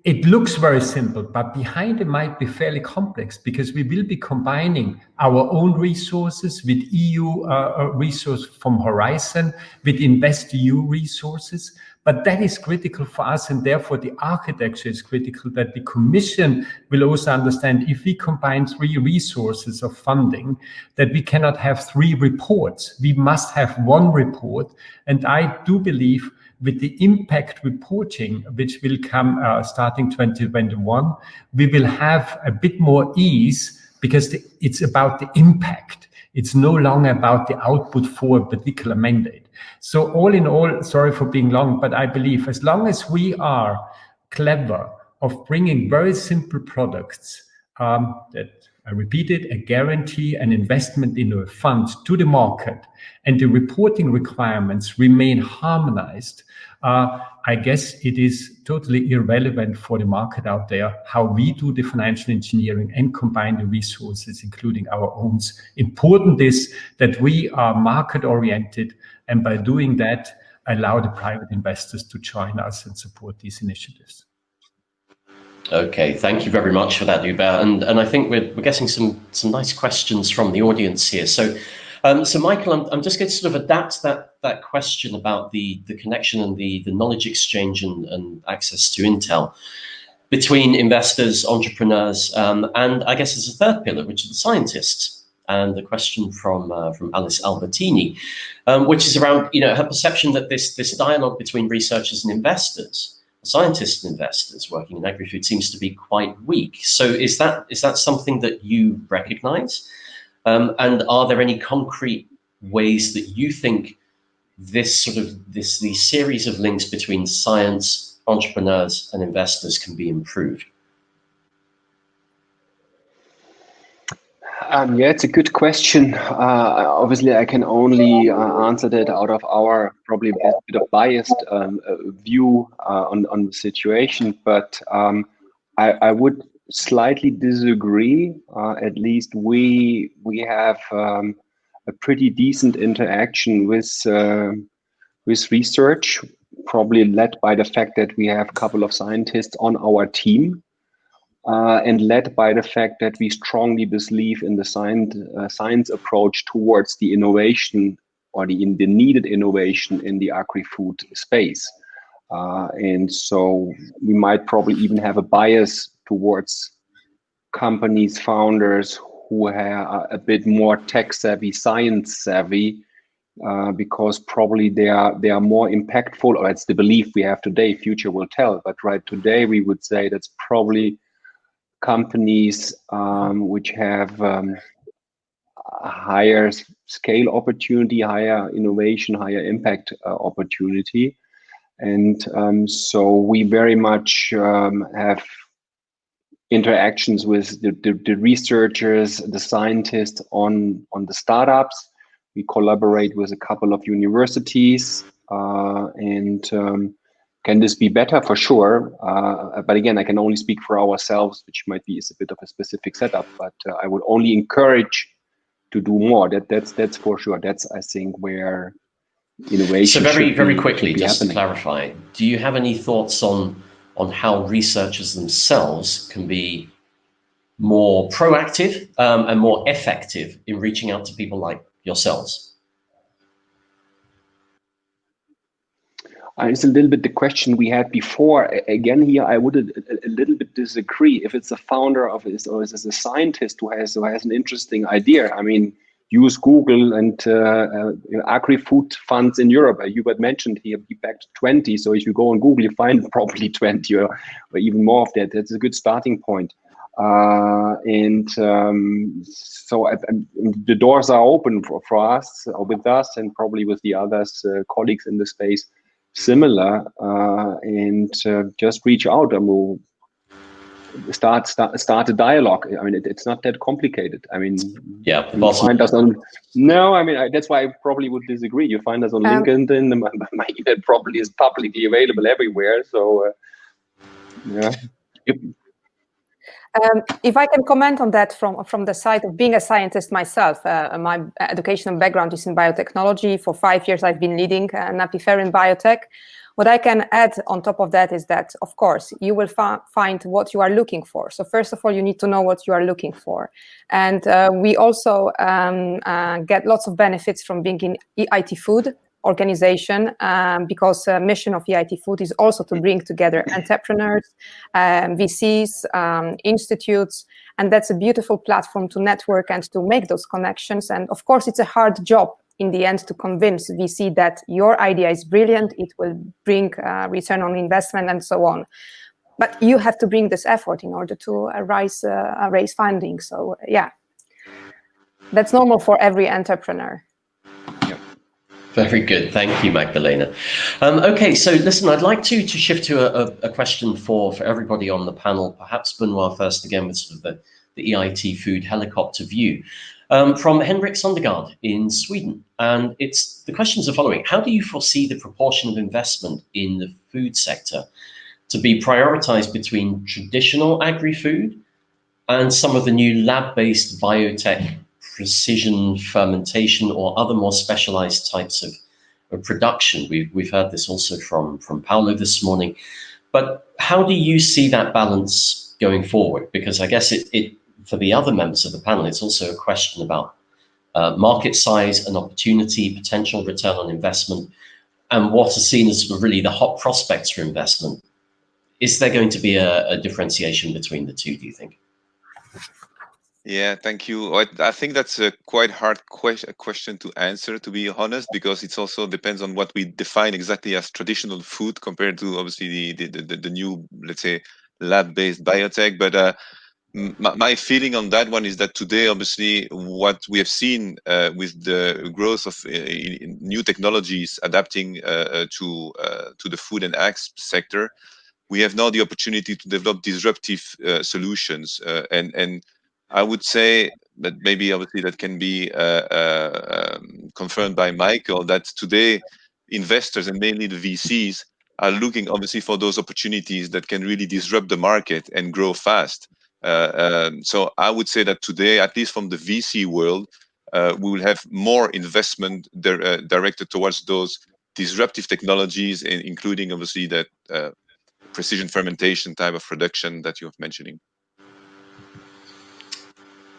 it looks very simple, but behind it might be fairly complex because we will be combining our own resources with EU resource from Horizon, with InvestEU resources. But that is critical for us, and therefore the architecture is critical, that the Commission will also understand if we combine three resources of funding, that we cannot have three reports. We must have one report. And I do believe with the impact reporting, which will come starting 2021, we will have a bit more ease because it's about the impact. It's no longer about the output for a particular mandate. So all in all, sorry for being long, but I believe as long as we are clever of bringing very simple products that I repeat it, a guarantee, an investment into a fund to the market, and the reporting requirements remain harmonized, I guess it is totally irrelevant for the market out there how we do the financial engineering and combine the resources, including our own. Important is that we are market oriented, and by doing that, allow the private investors to join us and support these initiatives. Okay, thank you very much for that, Hubert. And I think we're getting some nice questions from the audience here. So Michael, I'm just going to sort of adapt that question about the connection and the knowledge exchange and access to intel between investors, entrepreneurs, and I guess there's a third pillar, which is the scientists. And the question from Alice Albertini, which is around her perception that this dialogue between researchers and investors, scientists and investors working in agri-food, seems to be quite weak. So is that something that you recognise? And are there any concrete ways that you think these series of links between science, entrepreneurs, and investors can be improved? Yeah, it's a good question. Obviously, I can only answer that out of our probably a bit of biased view on the situation, but I would slightly disagree. At least we have a pretty decent interaction with research, probably led by the fact that we have a couple of scientists on our team. And led by the fact that we strongly believe in the science approach towards the innovation or the needed innovation in the agri-food space. And so we might probably even have a bias towards companies, founders who are a bit more tech savvy, science savvy, because probably they are more impactful, or it's the belief we have today. Future will tell, but right today we would say that's probably companies which have a higher scale opportunity, higher innovation, higher impact opportunity. And so we very much have interactions with the researchers, the scientists on the startups. We collaborate with a couple of universities, and can this be better? For sure. But again, I can only speak for ourselves, which might be a bit of a specific setup, but I would only encourage to do more. That's for sure. That's, I think, where innovation So very quickly, just happening. to clarify, do you have any thoughts on how researchers themselves can be more proactive and more effective in reaching out to people like yourselves? It's a little bit the question we had before. Again, here I would a little bit disagree. If it's a founder of this, or is it a scientist who has an interesting idea? I mean, use Google and agri-food funds in Europe. Hubert mentioned here, be back to 20. So if you go on Google, you find probably 20 or even more of that. That's a good starting point. So the doors are open for us, or with us, and probably with the others, colleagues in the space. Similar, and just reach out and we'll start a dialogue. I mean, it's not that complicated. I mean, yeah, you find us on. No, I mean that's why I probably would disagree. You find us on LinkedIn. My email probably is publicly available everywhere. So, yeah. If I can comment on that from the side of being a scientist myself, my educational background is in biotechnology. For 5 years, I've been leading Nappy in Biotech. What I can add on top of that is that, of course, you will find what you are looking for. So first of all, you need to know what you are looking for. And we also get lots of benefits from being in EIT-Food organization, because mission of EIT-Food is also to bring together entrepreneurs, VCs, institutes, and that's a beautiful platform to network and to make those connections. And of course, it's a hard job in the end to convince VC that your idea is brilliant, it will bring return on investment and so on. But you have to bring this effort in order to raise funding. So yeah, that's normal for every entrepreneur. Very good. Thank you, Magdalena. Okay, so listen, I'd like to shift to a question for everybody on the panel. Perhaps Benoit first, again, with sort of the EIT Food helicopter view, from Henrik Sondergaard in Sweden. And the questions are following. How do you foresee the proportion of investment in the food sector to be prioritized between traditional agri-food and some of the new lab-based biotech, precision fermentation, or other more specialized types of production? We've heard this also from Paolo this morning. But how do you see that balance going forward? Because I guess it for the other members of the panel, it's also a question about market size and opportunity, potential return on investment, and what are seen as really the hot prospects for investment. Is there going to be a differentiation between the two, do you think? Yeah, thank you. I think that's a quite hard question to answer, to be honest, because it also depends on what we define exactly as traditional food compared to obviously the new, let's say, lab-based biotech. But my feeling on that one is that today, obviously, what we have seen with the growth of new technologies adapting to the food and ag sector, we have now the opportunity to develop disruptive solutions. And I would say that maybe obviously that can be confirmed by Michael, that today investors and mainly the VCs are looking obviously for those opportunities that can really disrupt the market and grow fast. So I would say that today, at least from the VC world, we will have more investment directed towards those disruptive technologies, including obviously that precision fermentation type of production that you're mentioning.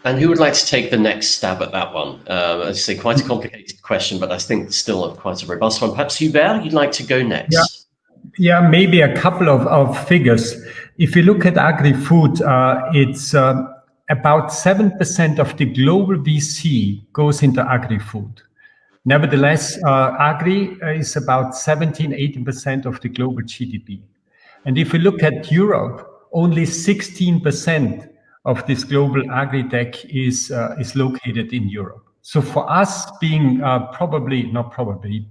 And who would like to take the next stab at that one? As I say, quite a complicated question, but I think still quite a robust one. Perhaps Hubert, you'd like to go next. Yeah, maybe a couple of figures. If you look at agri-food, it's about 7% of the global VC goes into agri-food. Nevertheless, agri is about 17-18% of the global GDP. And if we look at Europe, only 16% of this global agri-tech is located in Europe. So for us, being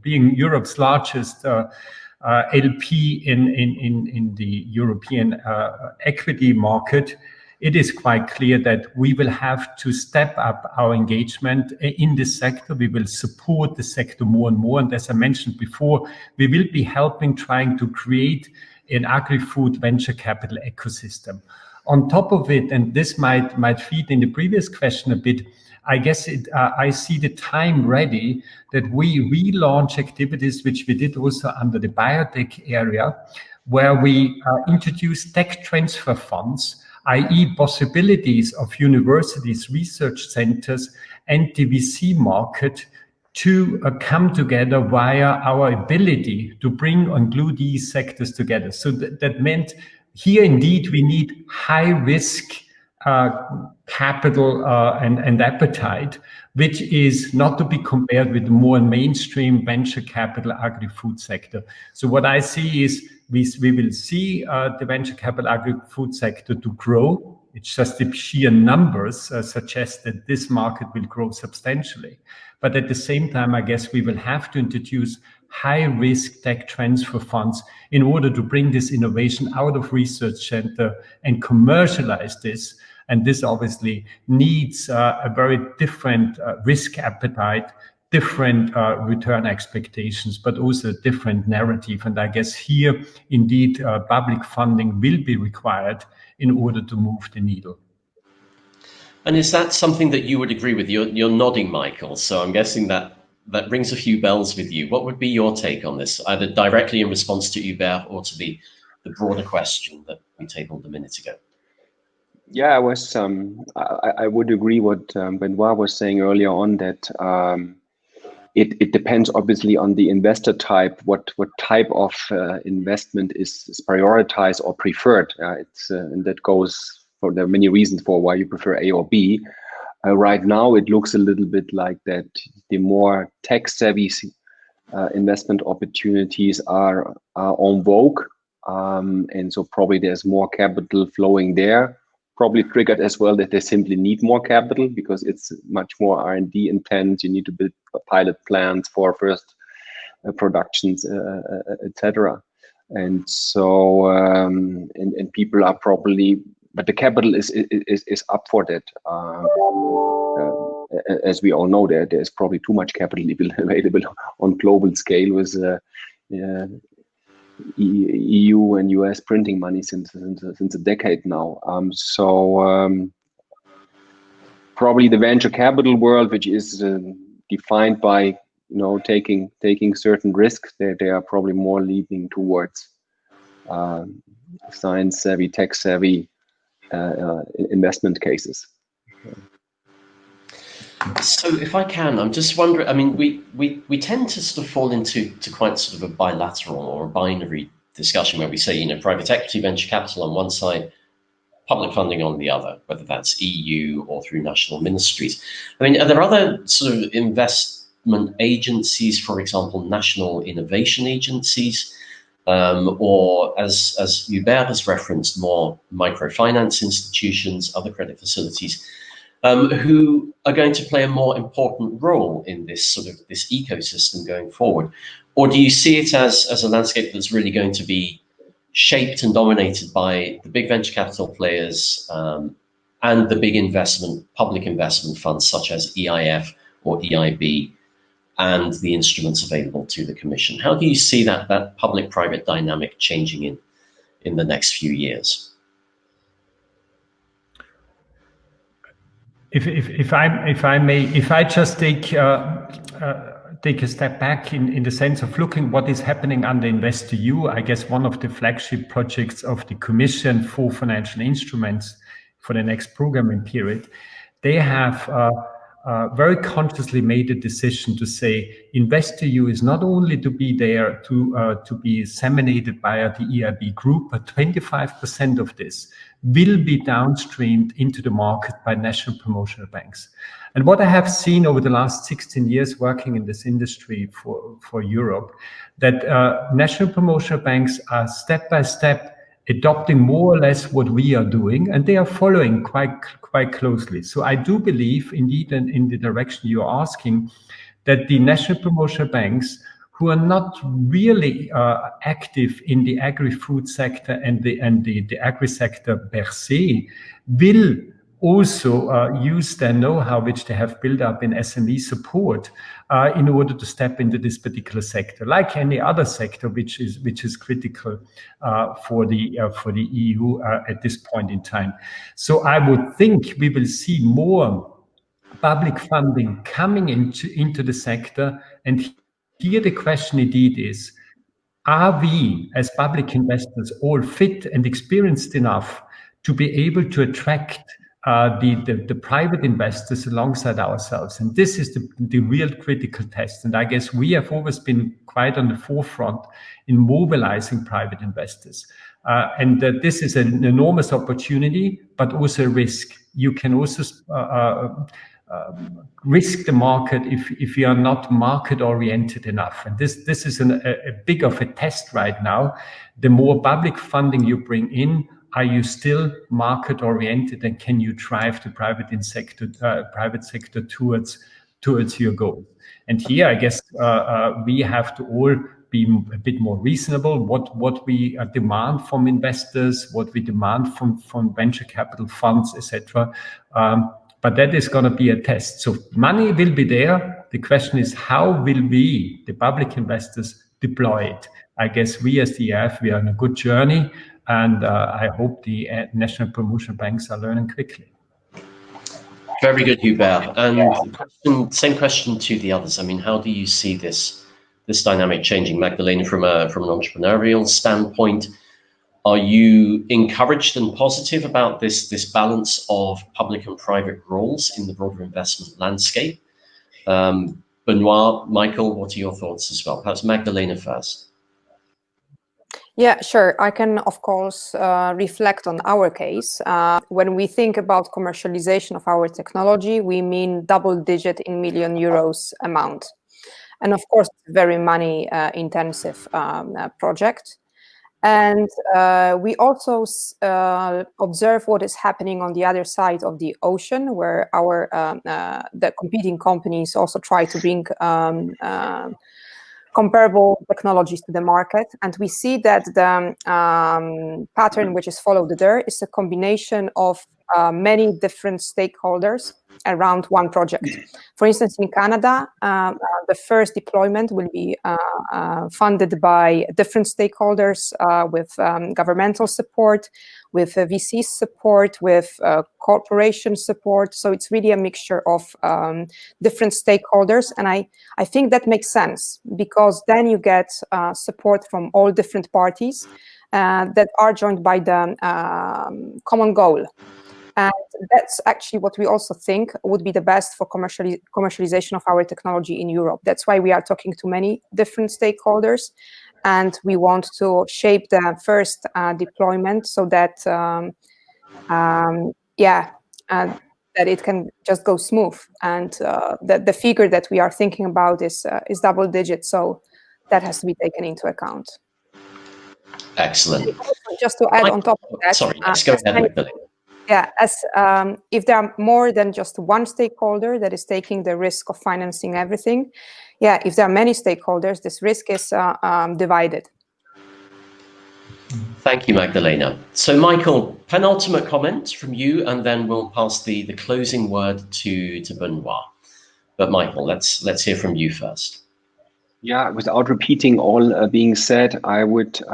being Europe's largest LP in the European equity market, it is quite clear that we will have to step up our engagement in this sector. We will support the sector more and more. And as I mentioned before, we will be helping trying to create an agri-food venture capital ecosystem. On top of it, and this might feed in the previous question a bit, I guess I see the time ready that we relaunch activities which we did also under the biotech area, where we introduce tech transfer funds, i.e. possibilities of universities, research centers, and the VC market to come together via our ability to bring and glue these sectors together. So that meant here indeed we need high risk capital and appetite, which is not to be compared with the more mainstream venture capital agri-food sector. So what I see is we will see the venture capital agri-food sector to grow. It's just the sheer numbers suggest that this market will grow substantially. But at the same time, I guess we will have to introduce high-risk tech transfer funds in order to bring this innovation out of research center and commercialize this. And this obviously needs a very different risk appetite, different return expectations, but also a different narrative. And I guess here, indeed, public funding will be required in order to move the needle. And is that something that you would agree with? You're nodding, Michael. So I'm guessing that rings a few bells with you. What would be your take on this, either directly in response to Hubert or to the broader question that we tabled a minute ago? Yeah, I would agree what Benoit was saying earlier on, that it depends obviously on the investor type, what type of investment is prioritized or preferred. And that goes for, there are many reasons for why you prefer A or B. Right now, it looks a little bit like that the more tech-savvy investment opportunities are en vogue, and so probably there's more capital flowing there. Probably triggered as well that they simply need more capital because it's much more R&D intense. You need to build pilot plans for first productions, etc. And so and people are probably the capital is up for that. As we all know, there's probably too much capital available on global scale with EU and US printing money since a decade now. Probably the venture capital world, which is defined by taking certain risks, they are probably more leaning towards science savvy, tech savvy investment cases. So if I can, I'm just wondering, I mean, we tend to sort of fall into quite sort of a bilateral or a binary discussion where we say, private equity, venture capital on one side, public funding on the other, whether that's EU or through national ministries. I mean, are there other sort of investment agencies, for example, national innovation agencies, or as Hubert has referenced, more microfinance institutions, other credit facilities, who are going to play a more important role in this ecosystem going forward? Or do you see it as a landscape that's really going to be shaped and dominated by the big venture capital players and the big public investment funds such as EIF or EIB and the instruments available to the Commission? How do you see that public-private dynamic changing in the next few years? If I just take a step back in the sense of looking what is happening under InvestEU, I guess one of the flagship projects of the Commission for financial instruments for the next programming period, they have very consciously made a decision to say InvestEU is not only to be there to be disseminated via the EIB group, but 25% of this will be downstreamed into the market by national promotional banks. And what I have seen over the last 16 years working in this industry for Europe, that national promotional banks are step by step adopting more or less what we are doing, and they are following quite closely. So I do believe, indeed, in the direction you're asking, that the national promotional banks who are not really active in the agri-food sector and the agri-sector per se will also use their know-how, which they have built up in SME support, in order to step into this particular sector, like any other sector which is critical for the EU at this point in time. So I would think we will see more public funding coming into the sector. And here the question indeed is, are we as public investors all fit and experienced enough to be able to attract the private investors alongside ourselves? And this is the real critical test. And I guess we have always been quite on the forefront in mobilizing private investors. And this is an enormous opportunity, but also a risk. You can also risk the market if you are not market oriented enough. And this is a big of a test right now. The more public funding you bring in, are you still market oriented, and can you drive the private sector towards your goal? And here, I guess we have to all be a bit more reasonable. What we demand from investors, what we demand from venture capital funds, etc. But that is going to be a test. So money will be there. The question is, how will we, the public investors, deploy it? I guess we as the EIF, we are on a good journey. And I hope the national promotion banks are learning quickly. Very good, Hubert. And same question to the others. I mean, how do you see this dynamic changing? Magdalena, from an entrepreneurial standpoint, are you encouraged and positive about this balance of public and private roles in the broader investment landscape? Benoit, Michael, what are your thoughts as well? Perhaps Magdalena first. Yeah, sure. I can, of course, reflect on our case. When we think about commercialization of our technology, we mean double-digit in million euros amount. And of course, very money intensive project. And we also observe what is happening on the other side of the ocean, where the competing companies also try to bring comparable technologies to the market. And we see that the pattern which is followed there is a combination of many different stakeholders around one project. For instance, in Canada, the first deployment will be funded by different stakeholders with governmental support, with VC support, with corporation support. So it's really a mixture of different stakeholders. And I think that makes sense, because then you get support from all different parties that are joined by the common goal. And that's actually what we also think would be the best for commercialization of our technology in Europe. That's why we are talking to many different stakeholders, and we want to shape the first deployment so that, that it can just go smooth. And the figure that we are thinking about is double digit, so that has to be taken into account. Excellent. Just to add on top of that, sorry, let's go ahead, Magdalena. Yeah, as if there are more than just one stakeholder that is taking the risk of financing everything, if there are many stakeholders, this risk is divided. Thank you, Magdalena. So, Michael, penultimate comment from you, and then we'll pass the closing word to Benoit. But Michael, let's hear from you first. Yeah, without repeating all being said, I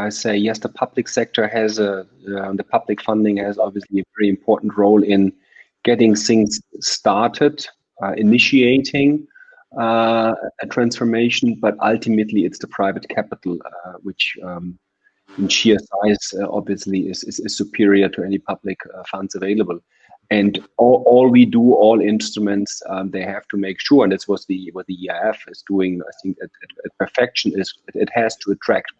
say yes. The public sector has the public funding has obviously a very important role in getting things started, initiating a transformation. But ultimately, it's the private capital which, in sheer size, obviously is superior to any public funds available. And all we do, all instruments, they have to make sure, and that's what the EIF is doing, I think, at perfection, is it has to attract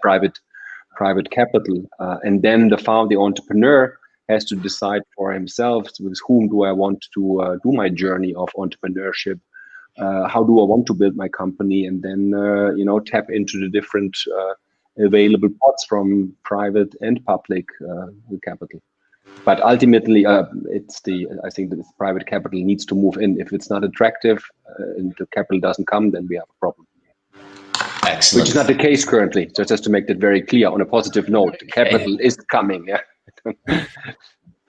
private capital, and then the entrepreneur has to decide for himself, with whom do I want to do my journey of entrepreneurship, how do I want to build my company, and then tap into the different available pots from private and public capital. But ultimately, I think that the private capital needs to move in. If it's not attractive and the capital doesn't come, then we have a problem. Excellent. Which is not the case currently. So just to make that very clear, on a positive note, the capital is coming. Yeah.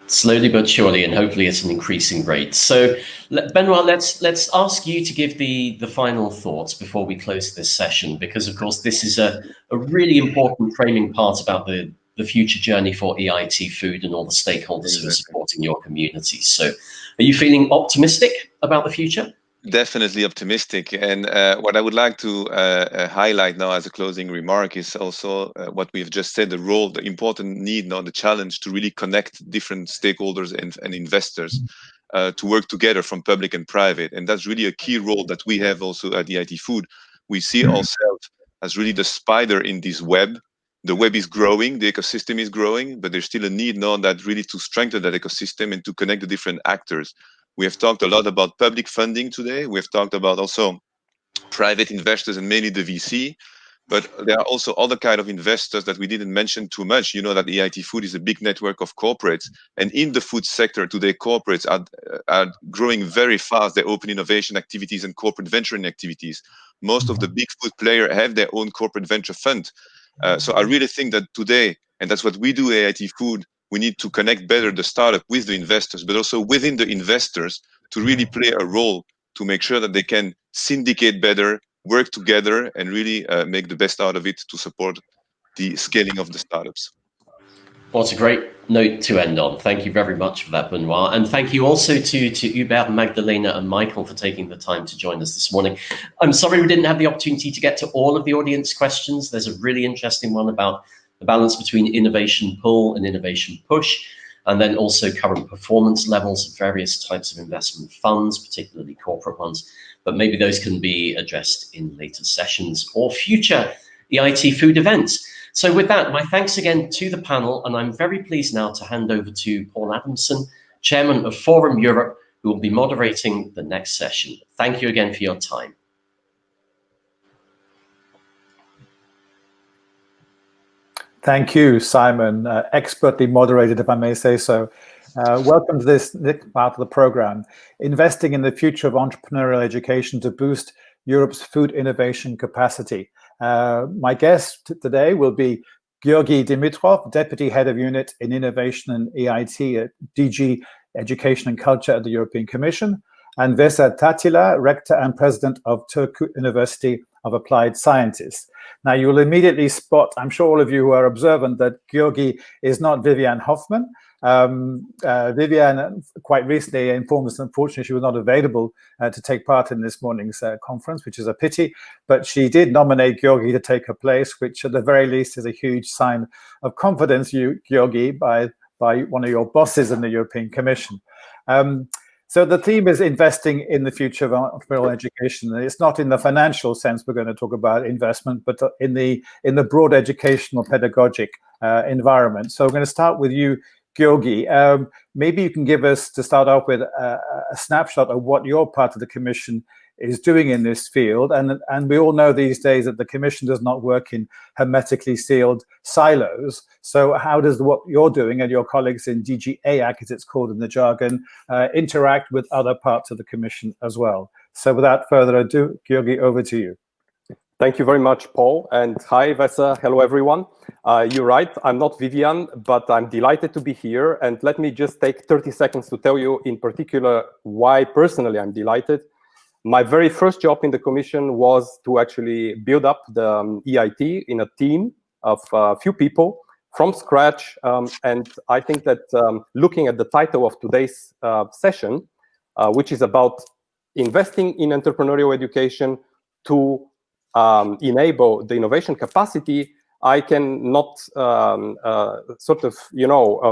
Slowly but surely, and hopefully at an increasing rate. So, Benoit, let's ask you to give the final thoughts before we close this session, because of course this is a really important framing part about the future journey for EIT Food and all the stakeholders who are supporting your community. So are you feeling optimistic about the future? Definitely optimistic. And what I would like to highlight now as a closing remark is also what we've just said, the important need, now the challenge to really connect different stakeholders and investors to work together from public and private. And that's really a key role that we have also at EIT Food. We see ourselves as really the spider in this web. The web is growing, the ecosystem is growing, but there's still a need now that really to strengthen that ecosystem and to connect the different actors. We have talked a lot about public funding today. We have talked about also private investors and mainly the VC, but there are also other kind of investors that we didn't mention too much. You know that EIT Food is a big network of corporates, and in the food sector today, corporates are growing very fast. They open innovation activities and corporate venturing activities. Most of the big food players have their own corporate venture fund. So I really think that today, and that's what we do at EIT Food, we need to connect better the startup with the investors, but also within the investors to really play a role to make sure that they can syndicate better, work together, and really make the best out of it to support the scaling of the startups. Well, it's a great note to end on. Thank you very much for that, Benoit. And thank you also to Hubert, Magdalena, and Michael for taking the time to join us this morning. I'm sorry we didn't have the opportunity to get to all of the audience questions. There's a really interesting one about the balance between innovation pull and innovation push, and then also current performance levels of various types of investment funds, particularly corporate ones. But maybe those can be addressed in later sessions or future EIT Food events. So with that, my thanks again to the panel, and I'm very pleased now to hand over to Paul Adamson, Chairman of Forum Europe, who will be moderating the next session. Thank you again for your time. Thank you, Simon. Expertly moderated, if I may say so. Welcome to this next part of the program, Investing in the Future of Entrepreneurial Education to Boost Europe's food innovation capacity. My guest today will be Georgi Dimitrov, Deputy Head of Unit in Innovation and EIT at DG Education and Culture at the European Commission, and Vesa Tatila, Rector and President of Turku University of Applied Sciences. Now, you will immediately spot, I'm sure all of you who are observant, that Georgi is not Vivian Hoffman. Vivian quite recently informed us, unfortunately, she was not available to take part in this morning's conference, which is a pity, but she did nominate Georgi to take her place, which at the very least is a huge sign of confidence, Georgi, by one of your bosses in the European Commission. So the theme is investing in the future of entrepreneurial education. And it's not in the financial sense we're going to talk about investment, but in the broad educational pedagogic environment. So I'm going to start with you, Georgi. Maybe you can give us, to start off with, a snapshot of what your part of the Commission is doing in this field. And we all know these days that the Commission does not work in hermetically sealed silos. So how does what you're doing and your colleagues in DG AAC, as it's called in the jargon, interact with other parts of the Commission as well? So without further ado, Georgi, over to you. Thank you very much, Paul. And hi, Vesa. Hello, everyone. You're right. I'm not Vivian, but I'm delighted to be here. And let me just take 30 seconds to tell you in particular why personally I'm delighted. My very first job in the Commission was to actually build up the EIT in a team of a few people from scratch. And I think that looking at the title of today's session, which is about investing in entrepreneurial education to enable the innovation capacity, I cannot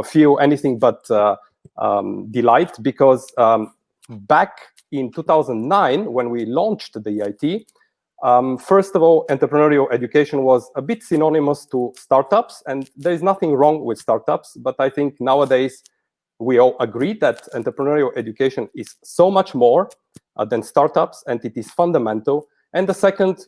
feel anything but delight, because back in 2009, when we launched the EIT, first of all, entrepreneurial education was a bit synonymous to startups, and there is nothing wrong with startups, but I think nowadays we all agree that entrepreneurial education is so much more than startups, and it is fundamental. And the second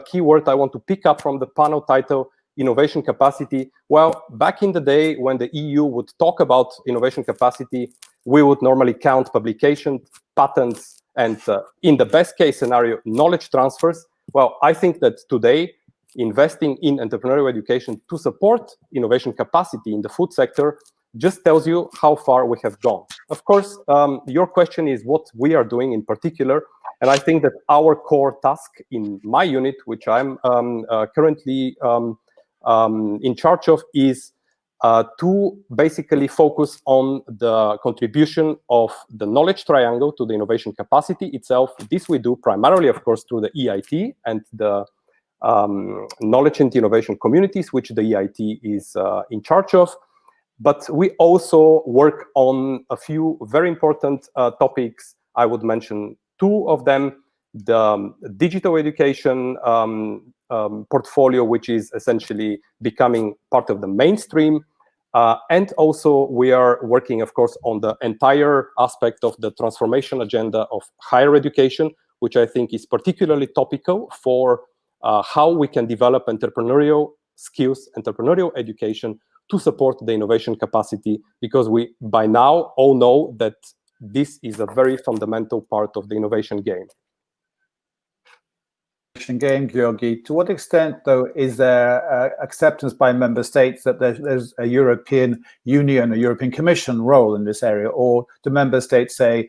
key word I want to pick up from the panel title, innovation capacity. Well, back in the day when the EU would talk about innovation capacity, we would normally count publications, patents, and in the best case scenario, knowledge transfers. Well, I think that today, investing in entrepreneurial education to support innovation capacity in the food sector just tells you how far we have gone. Of course, your question is what we are doing in particular. And I think that our core task in my unit, which I'm currently in charge of, is to basically focus on the contribution of the knowledge triangle to the innovation capacity itself. This we do primarily, of course, through the EIT and the knowledge and innovation communities, which the EIT is in charge of. But we also work on a few very important topics. I would mention two of them: the digital education portfolio, which is essentially becoming part of the mainstream. And also we are working, of course, on the entire aspect of the transformation agenda of higher education, which I think is particularly topical for how we can develop entrepreneurial skills, entrepreneurial education to support the innovation capacity, because we by now all know that this is a very fundamental part of the innovation game. Georgi, to what extent, though, is there acceptance by member states that there's a European Union, a European Commission role in this area, or do member states say,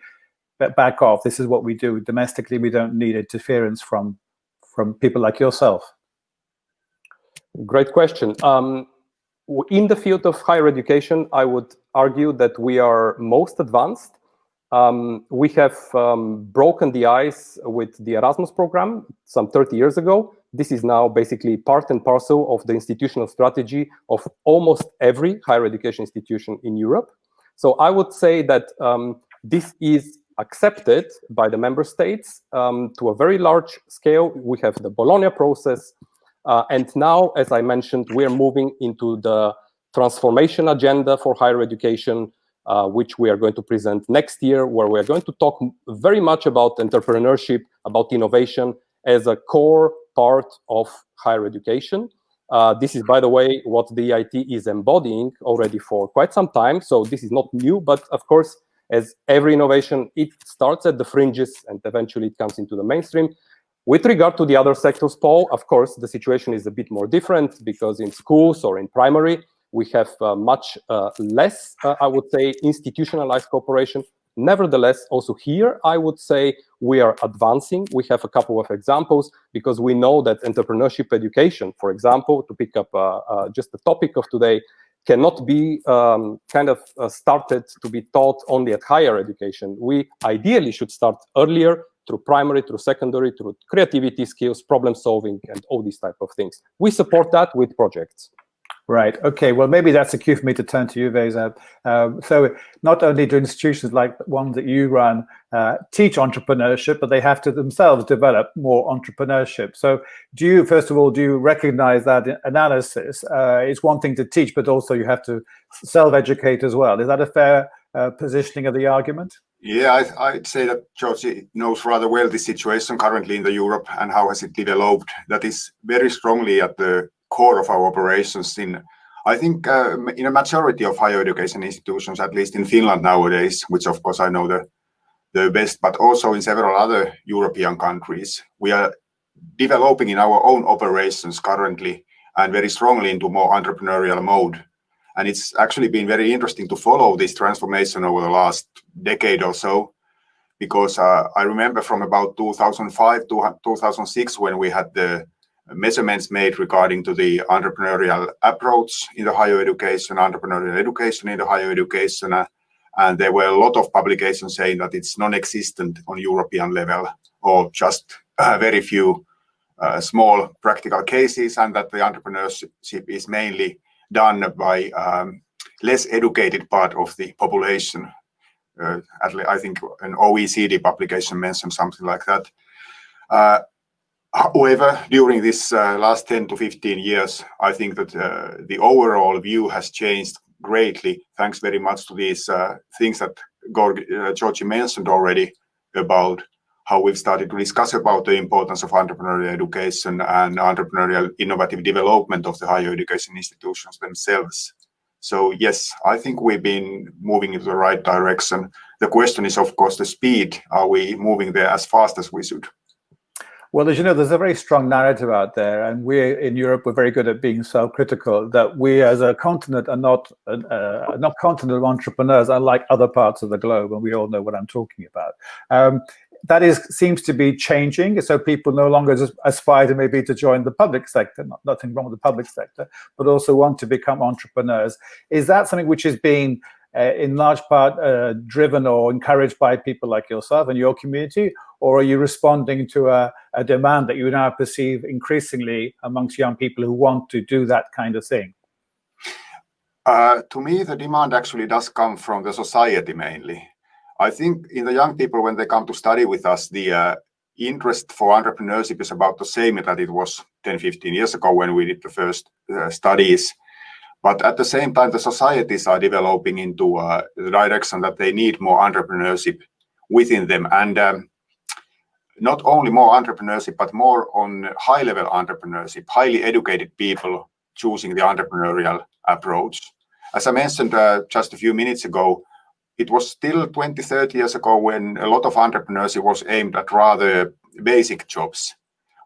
back off, this is what we do domestically, we don't need interference from people like yourself? Great question. In the field of higher education, I would argue that we are most advanced. We have broken the ice with the Erasmus program some 30 years ago. This is now basically part and parcel of the institutional strategy of almost every higher education institution in Europe. So I would say that this is accepted by the member states to a very large scale. We have the Bologna process. And now, as I mentioned, we are moving into the transformation agenda for higher education, which we are going to present next year, where we are going to talk very much about entrepreneurship, about innovation as a core part of higher education. This is, by the way, what the EIT is embodying already for quite some time. So this is not new, but of course, as every innovation, it starts at the fringes and eventually it comes into the mainstream. With regard to the other sectors, Paul, of course, the situation is a bit more different because in schools or in primary, we have much less, I would say, institutionalized cooperation. Nevertheless, also here, I would say we are advancing. We have a couple of examples because we know that entrepreneurship education, for example, to pick up just the topic of today, cannot be started to be taught only at higher education. We ideally should start earlier through primary, through secondary, through creativity skills, problem solving, and all these type of things. We support that with projects. Right. Okay. Well, maybe that's a cue for me to turn to you, Vesa. So not only do institutions like the one that you run teach entrepreneurship, but they have to themselves develop more entrepreneurship. So do you, first of all, do you recognize that analysis? It's one thing to teach, but also you have to self-educate as well. Is that a fair positioning of the argument? Yeah, I'd say that Georgi knows rather well the situation currently in the Europe and how has it developed. That is very strongly at the core of our operations I think in a majority of higher education institutions, at least in Finland nowadays, which of course I know the best, but also in several other European countries, we are developing in our own operations currently and very strongly into more entrepreneurial mode. And it's actually been very interesting to follow this transformation over the last decade or so, because I remember from about 2005 to 2006 when we had the measurements made regarding to the entrepreneurial approach in the higher education, entrepreneurial education in the higher education, and there were a lot of publications saying that it's non-existent on European level, or just very few small practical cases, and that the entrepreneurship is mainly done by less educated part of the population. I think an OECD publication mentioned something like that. However, during this last 10 to 15 years, I think that the overall view has changed greatly, thanks very much to these things that Georgi mentioned already about how we've started to discuss about the importance of entrepreneurial education and entrepreneurial innovative development of the higher education institutions themselves. So yes, I think we've been moving in the right direction. The question is, of course, the speed. Are we moving there as fast as we should? Well, as you know, there's a very strong narrative out there, and we in Europe, we're very good at being self-critical, that we as a continent are not continent of entrepreneurs, unlike other parts of the globe, and we all know what I'm talking about. That seems to be changing, so people no longer just aspire to maybe to join the public sector, nothing wrong with the public sector, but also want to become entrepreneurs. Is that something which is being in large part driven or encouraged by people like yourself and your community, or are you responding to a demand that you now perceive increasingly amongst young people who want to do that kind of thing? To me, the demand actually does come from the society mainly. I think in the young people, when they come to study with us, the interest for entrepreneurship is about the same that it was 10, 15 years ago when we did the first studies. But at the same time, the societies are developing into the direction that they need more entrepreneurship within them. And not only more entrepreneurship, but more on high-level entrepreneurship, highly educated people choosing the entrepreneurial approach. As I mentioned just a few minutes ago, it was still 20, 30 years ago when a lot of entrepreneurship was aimed at rather basic jobs.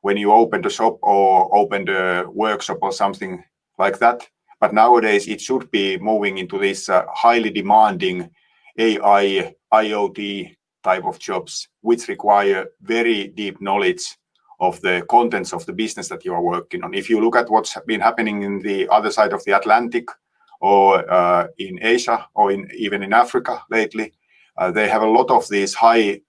When you opened a shop or opened a workshop or something like that. But nowadays it should be moving into this highly demanding AI, IoT type of jobs, which require very deep knowledge of the contents of the business that you are working on. If you look at what's been happening in the other side of the Atlantic, or in Asia, or even in Africa lately, they have a lot of these high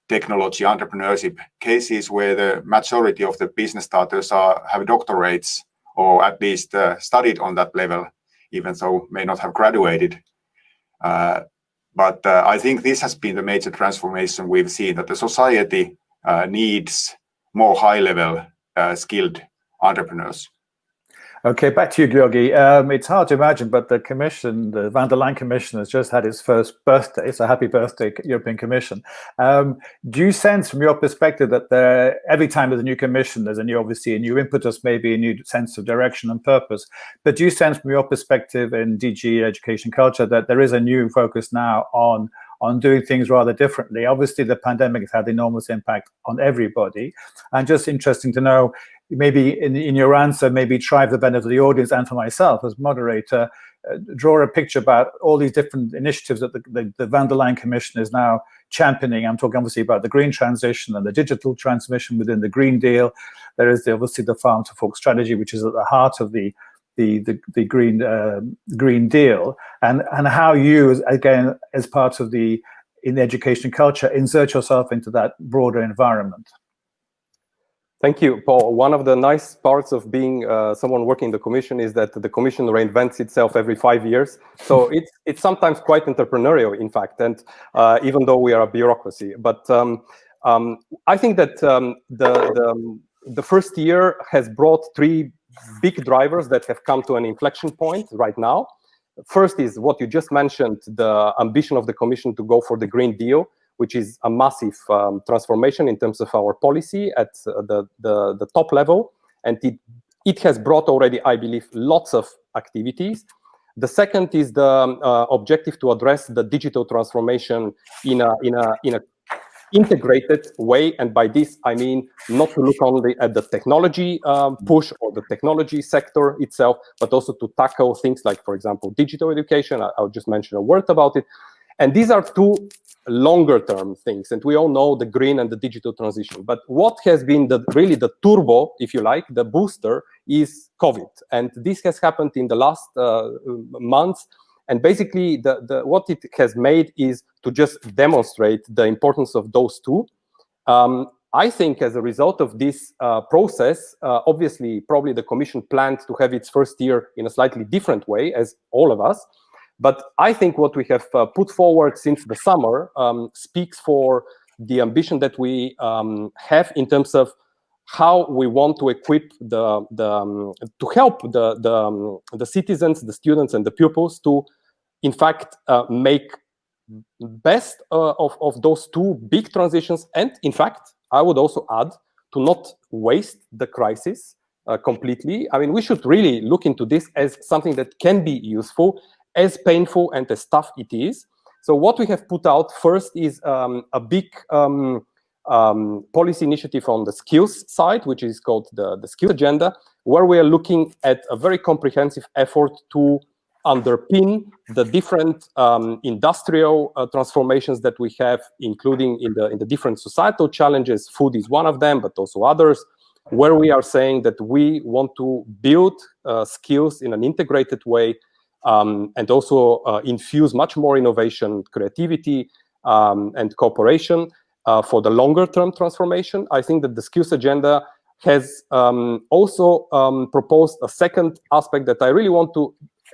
technology entrepreneurship cases where the majority of the business starters have doctorates, or at least studied on that level, even though may not have graduated. But I think this has been the major transformation we've seen, that the society needs more high-level skilled entrepreneurs. Okay, back to you, Georgi. It's hard to imagine, but the Commission, the van der Leyen Commission, has just had its first birthday. So happy birthday, European Commission. Do you sense from your perspective that every time there's a new Commission, there's obviously a new impetus, maybe a new sense of direction and purpose, but do you sense from your perspective in DG Education Culture that there is a new focus now on on doing things rather differently. Obviously, the pandemic has had enormous impact on everybody. And just interesting to know, maybe in your answer, maybe try for the benefit of the audience and for myself as moderator, draw a picture about all these different initiatives that the van der Leyen Commission is now championing. I'm talking obviously about the green transition and the digital transmission within the Green Deal. There is obviously the Farm to Fork strategy, which is at the heart of the Green Deal, and how you, again, as part of in the education culture, insert yourself into that broader environment. Thank you, Paul. One of the nice parts of being someone working in the Commission is that the Commission reinvents itself every 5 years. So it's sometimes quite entrepreneurial, in fact, and even though we are a bureaucracy. But I think that the first year has brought three big drivers that have come to an inflection point right now. First is what you just mentioned, the ambition of the Commission to go for the Green Deal, which is a massive transformation in terms of our policy at the top level. And it has brought already, I believe, lots of activities. The second is the objective to address the digital transformation in a integrated way. And by this, I mean not to look only at the technology push or the technology sector itself, but also to tackle things like, for example, digital education. I'll just mention a word about it. And these are two longer term things. And we all know the green and the digital transition. But what has been really the turbo, if you like, the booster, is COVID. And this has happened in the last months. And basically, what it has made is to just demonstrate the importance of those two. I think as a result of this process, obviously, probably the Commission planned to have its first year in a slightly different way, as all of us. But I think what we have put forward since the summer speaks for the ambition that we have in terms of how we want to equip to help the citizens, the students, and the pupils to, in fact, make best of those two big transitions. And in fact, I would also add to not waste the crisis completely. I mean, we should really look into this as something that can be useful, as painful and as tough it is. So what we have put out first is a big policy initiative on the skills side, which is called the Skills Agenda, where we are looking at a very comprehensive effort to underpin the different industrial transformations that we have, including in the different societal challenges. Food is one of them, but also others, where we are saying that we want to build skills in an integrated way, and also infuse much more innovation, creativity, and cooperation for the longer-term transformation. I think that the Skills Agenda has also proposed a second aspect that I really want to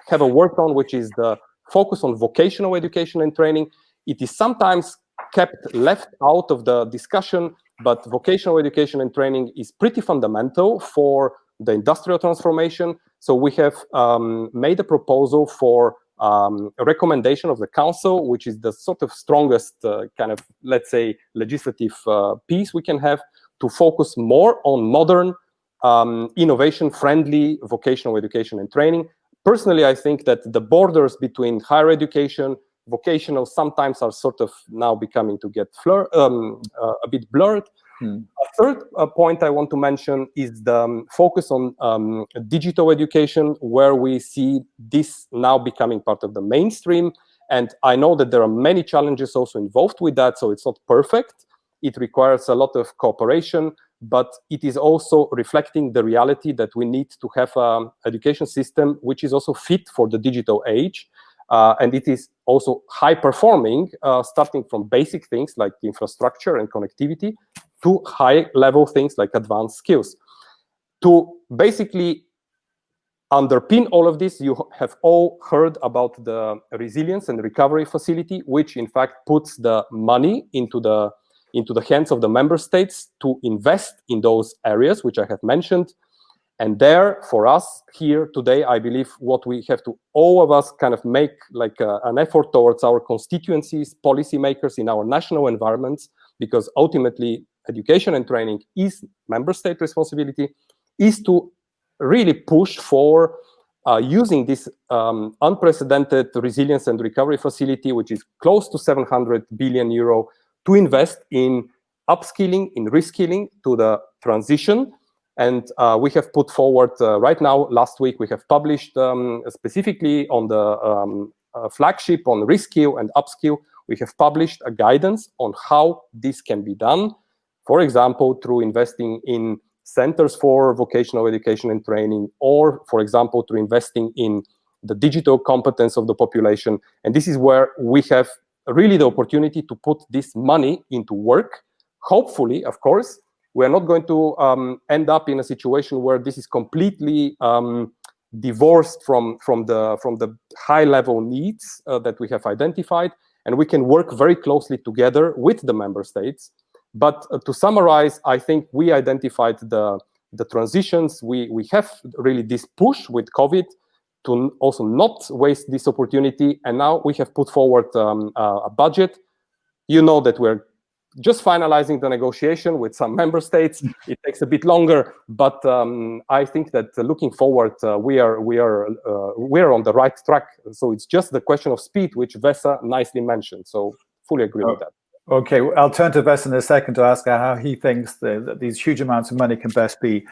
have a work on, which is the focus on vocational education and training. It is sometimes kept left out of the discussion, but vocational education and training is pretty fundamental for the industrial transformation. So we have made a proposal for a recommendation of the Council, which is the sort of strongest kind of, let's say, legislative piece we can have, to focus more on modern, innovation-friendly vocational education and training. Personally, I think that the borders between higher education, vocational, sometimes are sort of now becoming to get a bit blurred. A third point I want to mention is the focus on digital education, where we see this now becoming part of the mainstream. And I know that there are many challenges also involved with that, so it's not perfect. It requires a lot of cooperation, but it is also reflecting the reality that we need to have an education system which is also fit for the digital age. And it is also high performing, starting from basic things like infrastructure and connectivity to high level things like advanced skills. To basically underpin all of this, you have all heard about the Resilience and Recovery Facility, which in fact puts the money into the hands of the member states to invest in those areas, which I have mentioned. And there, for us here today, I believe what we have to, all of us, kind of make like an effort towards our constituencies, policymakers in our national environments, because ultimately education and training is member state responsibility, is to really push for using this unprecedented resilience and recovery facility, which is close to 700 billion euro, to invest in upskilling, in reskilling to the transition. And we have put forward right now, last week, we have published specifically on the flagship on reskill and upskill, we have published a guidance on how this can be done. For example, through investing in centers for vocational education and training, or, for example, through investing in the digital competence of the population. And this is where we have really the opportunity to put this money into work. Hopefully, of course, we are not going to end up in a situation where this is completely divorced from the high-level needs that we have identified, and we can work very closely together with the member states. But to summarize, I think we identified the transitions. We have really this push with COVID to also not waste this opportunity. And now we have put forward a budget. You know that we're just finalizing the negotiation with some member states. It takes a bit longer, but I think that looking forward, we are on the right track. So it's just the question of speed, which Vesa nicely mentioned. So fully agree with that. Okay, I'll turn to Vesa in a second to ask how he thinks that these huge amounts of money can best be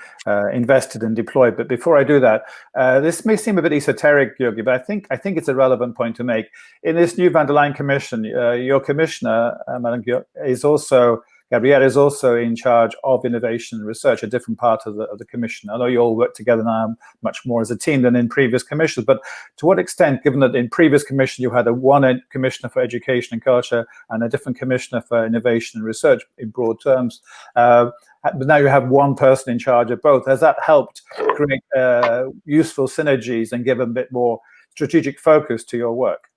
invested and deployed. But before I do that, this may seem a bit esoteric, Georgi, but I think it's a relevant point to make. In this new van der Leyen Commission, your commissioner, Madam Gabrielle, is also in charge of innovation and research, a different part of the commission. I know you all work together now much more as a team than in previous commissions, but to what extent, given that in previous commission you had one commissioner for education and culture and a different commissioner for innovation and research in broad terms, but now you have one person in charge of both, has that helped create useful synergies and give a bit more strategic focus to your work?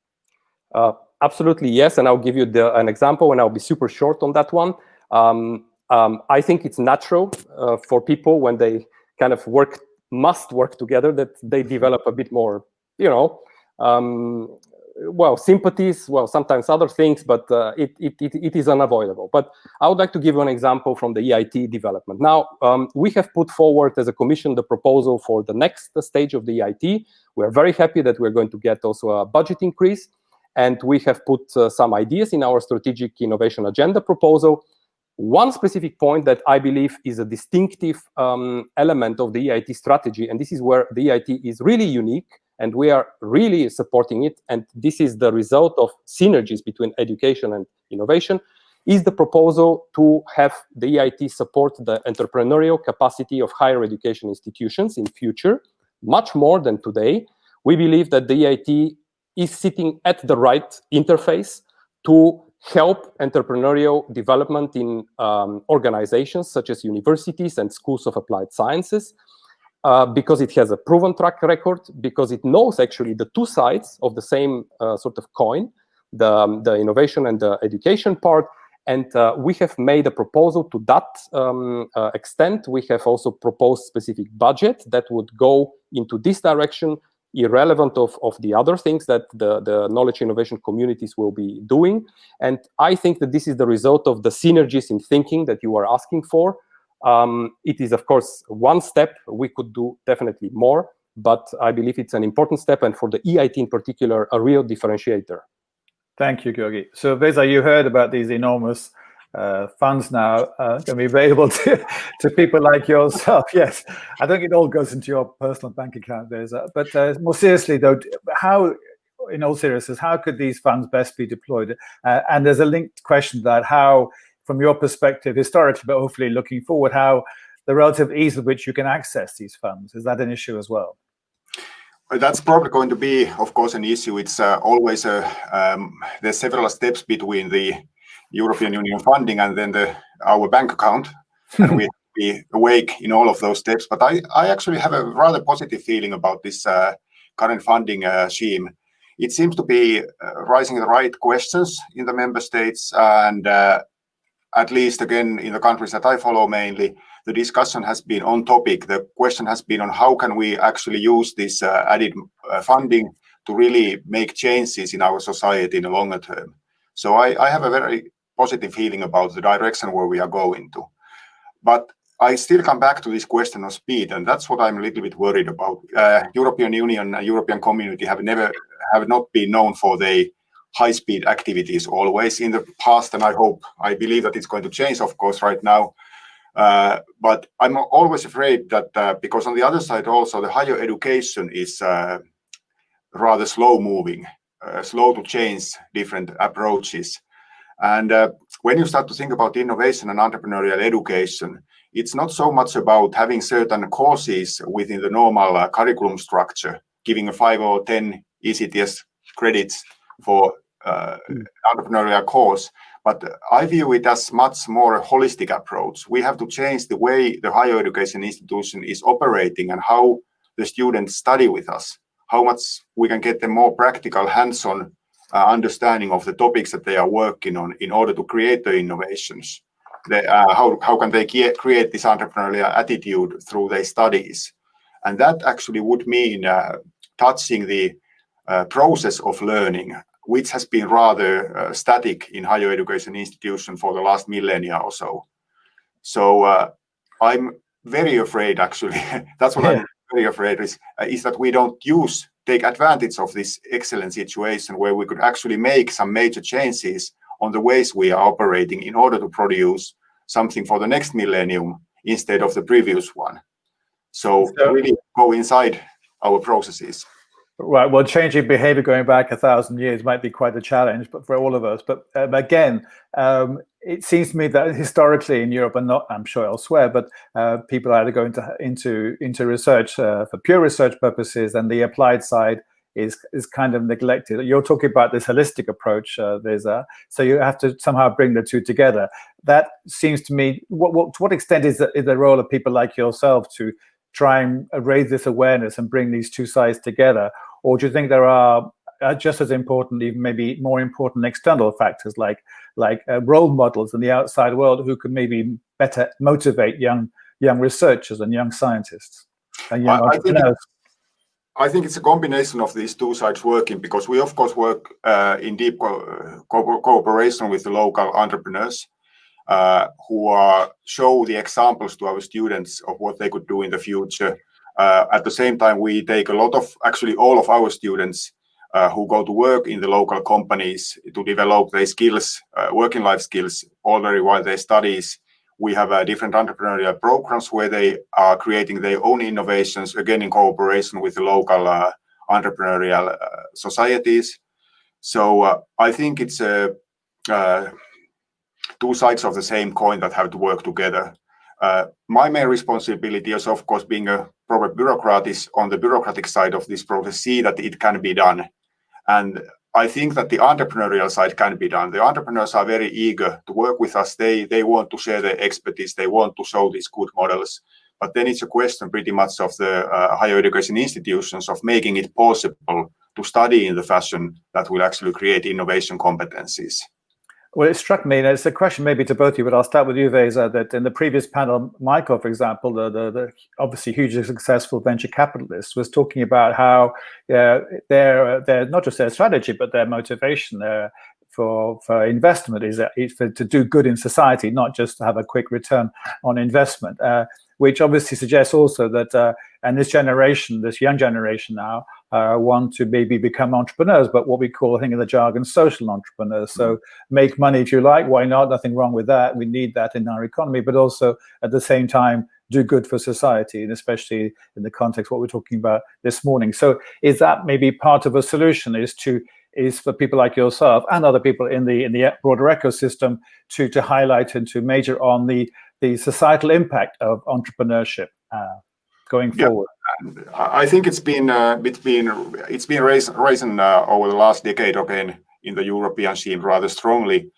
Absolutely, yes, and I'll give you an example, and I'll be super short on that one. I think it's natural for people when they kind of must work together, that they develop a bit more, sympathies, sometimes other things, but it is unavoidable. But I would like to give you an example from the EIT development. Now, we have put forward as a commission the proposal for the next stage of the EIT. We're very happy that we're going to get also a budget increase, and we have put some ideas in our strategic innovation agenda proposal. One specific point that I believe is a distinctive element of the EIT strategy, and this is where the EIT is really unique, and we are really supporting it, and this is the result of synergies between education and innovation, is the proposal to have the EIT support the entrepreneurial capacity of higher education institutions in future, much more than today. We believe that the EIT is sitting at the right interface to help entrepreneurial development in organizations such as universities and schools of applied sciences, because it has a proven track record, because it knows actually the two sides of the same sort of coin, the innovation and the education part. And we have made a proposal to that extent. We have also proposed specific budget that would go into this direction, irrelevant of the other things that the knowledge innovation communities will be doing. And I think that this is the result of the synergies in thinking that you are asking for. It is, of course, one step. We could do definitely more, but I believe it's an important step, and for the EIT in particular, a real differentiator. Thank you, Georgi. So, Vesa, you heard about these enormous funds now going to be available to people like yourself. Yes, I think it all goes into your personal bank account, Vesa. But more seriously, though, in all seriousness, how could these funds best be deployed? And there's a linked question to that, how, from your perspective, historically, but hopefully looking forward, how the relative ease with which you can access these funds, is that an issue as well? That's probably going to be, of course, an issue. It's always there's several steps between the European Union funding and then our bank account, and we be awake in all of those steps. But I actually have a rather positive feeling about this current funding scheme. It seems to be raising the right questions in the member states, and at least again in the countries that I follow mainly, the discussion has been on topic. The question has been on how can we actually use this added funding to really make changes in our society in the longer term. So I have a very positive feeling about the direction where we are going to. But I still come back to this question of speed, and that's what I'm a little bit worried about. European Union and European Community have not been known for their high-speed activities always in the past, and I believe that it's going to change, of course, right now. But I'm always afraid that because on the other side also the higher education is rather slow-moving, slow to change different approaches. And when you start to think about innovation and entrepreneurial education, it's not so much about having certain courses within the normal curriculum structure, giving a 5 or 10 ECTS credits for entrepreneurial course, but I view it as much more a holistic approach. We have to change the way the higher education institution is operating and how the students study with us, how much we can get them more practical, hands-on understanding of the topics that they are working on in order to create the innovations. How can they create this entrepreneurial attitude through their studies? And that actually would mean touching the process of learning, which has been rather static in higher education institutions for the last millennia or so. So I'm very afraid, actually, that's what I'm very afraid is that we don't take advantage of this excellent situation where we could actually make some major changes on the ways we are operating in order to produce something for the next millennium instead of the previous one. So really go inside our processes. Right. Well, changing behavior going back 1,000 years might be quite a challenge, but for all of us. But again, it seems to me that historically in Europe, and not, I'm sure elsewhere, but people either go into research for pure research purposes, and the applied side is kind of neglected. You're talking about this holistic approach, so you have to somehow bring the two together. That seems to me, to what extent is the role of people like yourself to try and raise this awareness and bring these two sides together? Or do you think there are just as important, even maybe more important external factors like role models in the outside world who could maybe better motivate young researchers and young scientists and young entrepreneurs? I think it's a combination of these two sides working, because we of course work in deep cooperation with the local entrepreneurs who show the examples to our students of what they could do in the future. At the same time, we take actually all of our students who go to work in the local companies to develop their skills, working life skills, already while they studies. We have different entrepreneurial programs where they are creating their own innovations, again in cooperation with the local entrepreneurial societies. So I think it's two sides of the same coin that have to work together. My main responsibility is, of course, being a proper bureaucrat, is on the bureaucratic side of this process, see that it can be done. And I think that the entrepreneurial side can be done. The entrepreneurs are very eager to work with us. They want to share their expertise. They want to show these good models. But then it's a question pretty much of the higher education institutions of making it possible to study in the fashion that will actually create innovation competencies. Well, it struck me, and it's a question maybe to both of you, but I'll start with you, Vesa, that in the previous panel, Michael, for example, the obviously hugely successful venture capitalist, was talking about how their not just their strategy, but their motivation for investment is to do good in society, not just to have a quick return on investment, which obviously suggests also that, and this young generation now, want to maybe become entrepreneurs, but what we call, I think in the jargon, social entrepreneurs. So make money if you like, why not? Nothing wrong with that. We need that in our economy, but also at the same time, do good for society, and especially in the context of what we're talking about this morning. So is that maybe part of a solution, is for people like yourself and other people in the broader ecosystem to highlight and to major on the societal impact of entrepreneurship going forward? I think it's been raised over the last decade again in the European scene rather strongly,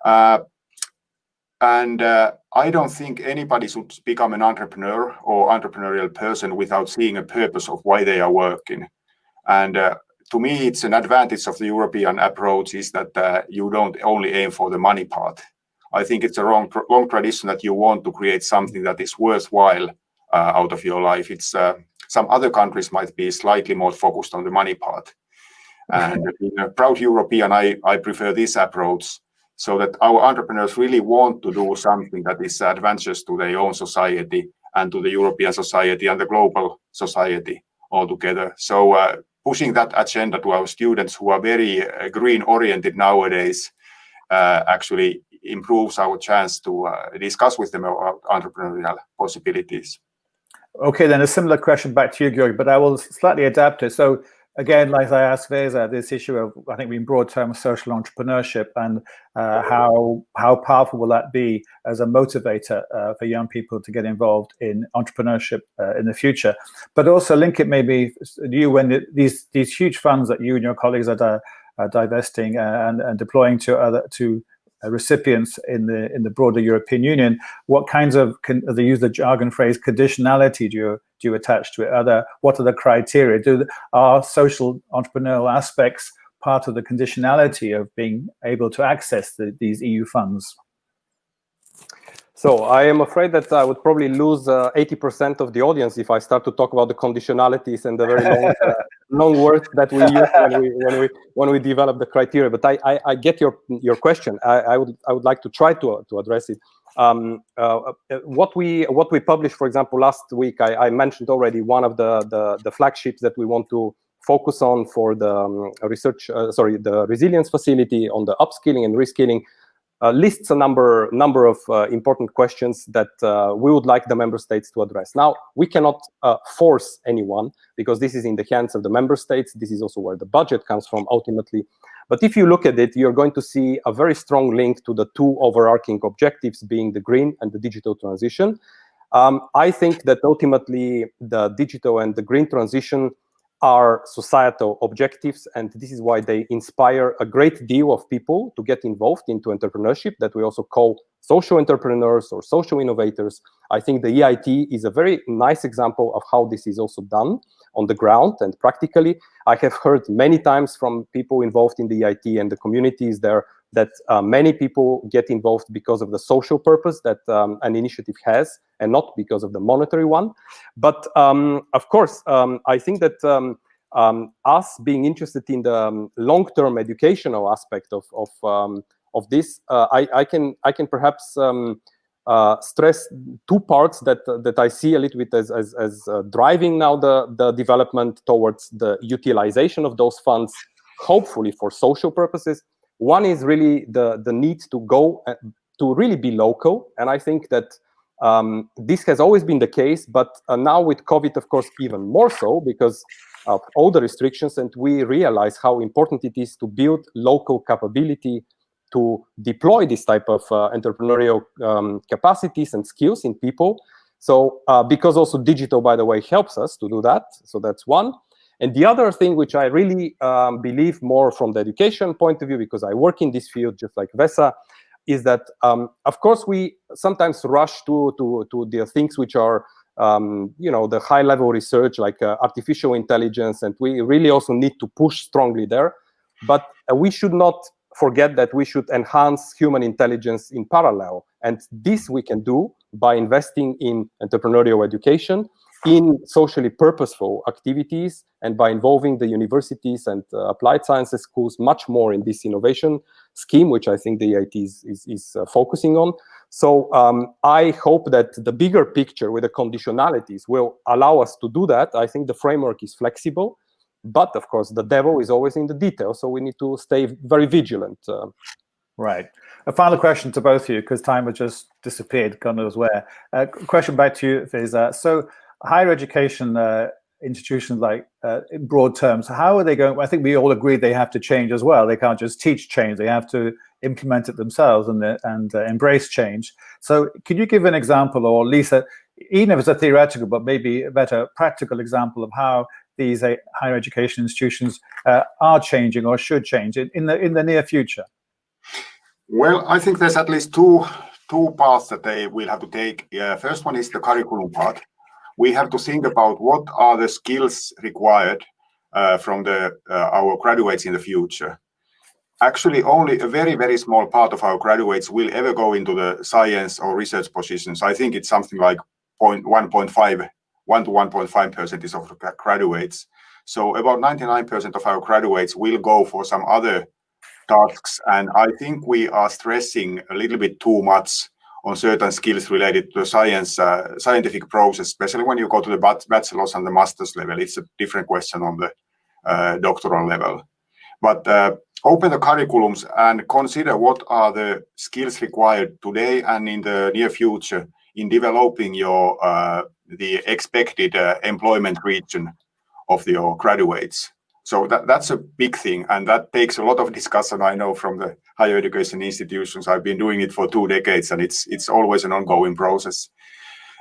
and I don't think anybody should become an entrepreneur or entrepreneurial person without seeing a purpose of why they are working. And to me, it's an advantage of the European approach is that you don't only aim for the money part. I think it's a long tradition that you want to create something that is worthwhile out of your life. It's some other countries might be slightly more focused on the money part. And being a proud European, I prefer this approach. so that our entrepreneurs really want to do something that is advantageous to their own society and to the European society and the global society altogether. So pushing that agenda to our students who are very green oriented nowadays actually improves our chance to discuss with them about entrepreneurial possibilities. Okay, then a similar question back to you, Georg, but I will slightly adapt it. So again, like I asked Vesa, this issue of, I think in broad terms, social entrepreneurship, and how powerful will that be as a motivator for young people to get involved in entrepreneurship in the future? But also link it maybe you when these huge funds that you and your colleagues are divesting and deploying to recipients in the broader European Union, what kinds of, they use the jargon phrase, conditionality do you attach to it? What are the criteria? Are social entrepreneurial aspects part of the conditionality of being able to access these EU funds? So I am afraid that I would probably lose 80% of the audience if I start to talk about the conditionalities and the very long words that we use when we develop the criteria. But I get your question. I would like to try to address it. What we published, for example, last week, I mentioned already one of the flagships that we want to focus on for the the resilience facility on the upskilling and reskilling. Lists a number of important questions that we would like the member states to address. Now, we cannot force anyone, because this is in the hands of the member states. This is also where the budget comes from ultimately. But if you look at it, you're going to see a very strong link to the two overarching objectives, being the green and the digital transition. I think that ultimately the digital and the green transition are societal objectives, and this is why they inspire a great deal of people to get involved into entrepreneurship, that we also call social entrepreneurs or social innovators. I think the EIT is a very nice example of how this is also done on the ground and practically. I have heard many times from people involved in the EIT and the communities there that many people get involved because of the social purpose that an initiative has, and not because of the monetary one. But of course, I think that us being interested in the long-term educational aspect of this, I can perhaps stress two parts that I see a little bit as driving now the development towards the utilization of those funds, hopefully for social purposes. One is really the need to go to really be local, and I think that this has always been the case, but now with COVID, of course, even more so because of all the restrictions, and we realize how important it is to build local capability to deploy this type of entrepreneurial capacities and skills in people. So because also digital, by the way, helps us to do that. So that's one. And the other thing, which I really believe more from the education point of view, because I work in this field just like Vesa, is that, of course, we sometimes rush to the things which are, the high-level research like artificial intelligence, and we really also need to push strongly there. But we should not forget that we should enhance human intelligence in parallel. And this we can do by investing in entrepreneurial education, in socially purposeful activities, and by involving the universities and applied sciences schools much more in this innovation scheme, which I think the EIT is focusing on. So I hope that the bigger picture with the conditionalities will allow us to do that. I think the framework is flexible, but of course the devil is always in the detail, so we need to stay very vigilant. Right. A final question to both of you, because time has just disappeared, God knows where. Question back to you, Vesa. So higher education institutions, like in broad terms, how are they going? I think we all agree they have to change as well. They can't just teach change. They have to implement it themselves and embrace change. So could you give an example, or Lisa, even if it's a theoretical, but maybe a better practical example of how these higher education institutions are changing or should change in the near future? Well, I think there's at least two paths that they will have to take. First one is the curriculum part. We have to think about what are the skills required from our graduates in the future. Actually, only a very, very small part of our graduates will ever go into the science or research positions. I think it's something like 1 to 1.5% of graduates. So about 99% of our graduates will go for some other tasks. And I think we are stressing a little bit too much on certain skills related to scientific process, especially when you go to the bachelor's and the master's level. It's a different question on the doctoral level. But open the curriculums and consider what are the skills required today and in the near future in developing your the expected employment region of your graduates. So that's a big thing, and that takes a lot of discussion. I know from the higher education institutions. I've been doing it for 2 decades, and it's always an ongoing process.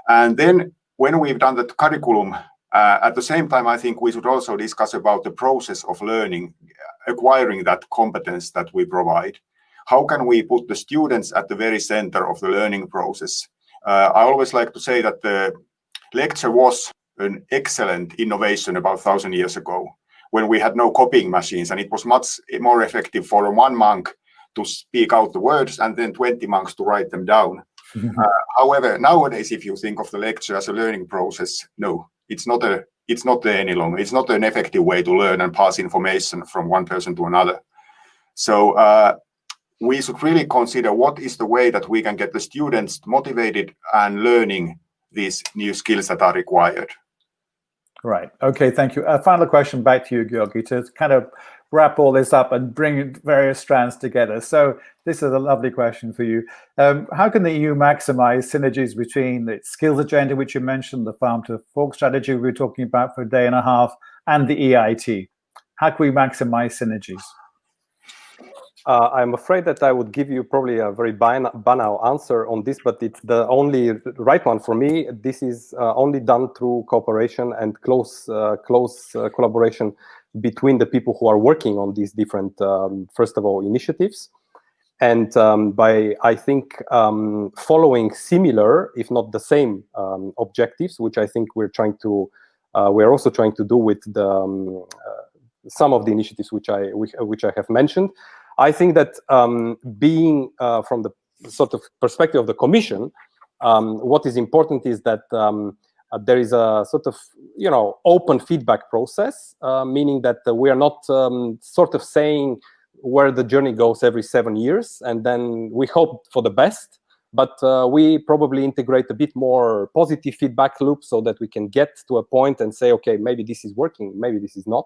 And then when we've done the curriculum, at the same time, I think we should also discuss about the process of learning, acquiring that competence that we provide. How can we put the students at the very center of the learning process? I always like to say that the lecture was an excellent innovation about 1,000 years ago, when we had no copying machines, and it was much more effective for one monk to speak out the words and then 20 monks to write them down. However, nowadays, if you think of the lecture as a learning process, no, it's not there any longer. It's not an effective way to learn and pass information from one person to another. So we should really consider what is the way that we can get the students motivated and learning these new skills that are required. Right. Okay, thank you. Final question back to you, Georgi, to kind of wrap all this up and bring various strands together. So this is a lovely question for you. How can the EU maximize synergies between the skills agenda, which you mentioned, the farm to fork strategy we were talking about for a day and a half, and the EIT? How can we maximize synergies? I'm afraid that I would give you probably a very banal answer on this, but it's the only right one for me. This is only done through cooperation and close collaboration between the people who are working on these different, first of all, initiatives. And by, I think, following similar, if not the same, objectives, which I think we're also trying to do with the some of the initiatives which I have mentioned. I think that being from the sort of perspective of the Commission, what is important is that there is a sort of, open feedback process, meaning that we are not sort of saying where the journey goes every 7 years, and then we hope for the best, but we probably integrate a bit more positive feedback loop so that we can get to a point and say, okay, maybe this is working, maybe this is not.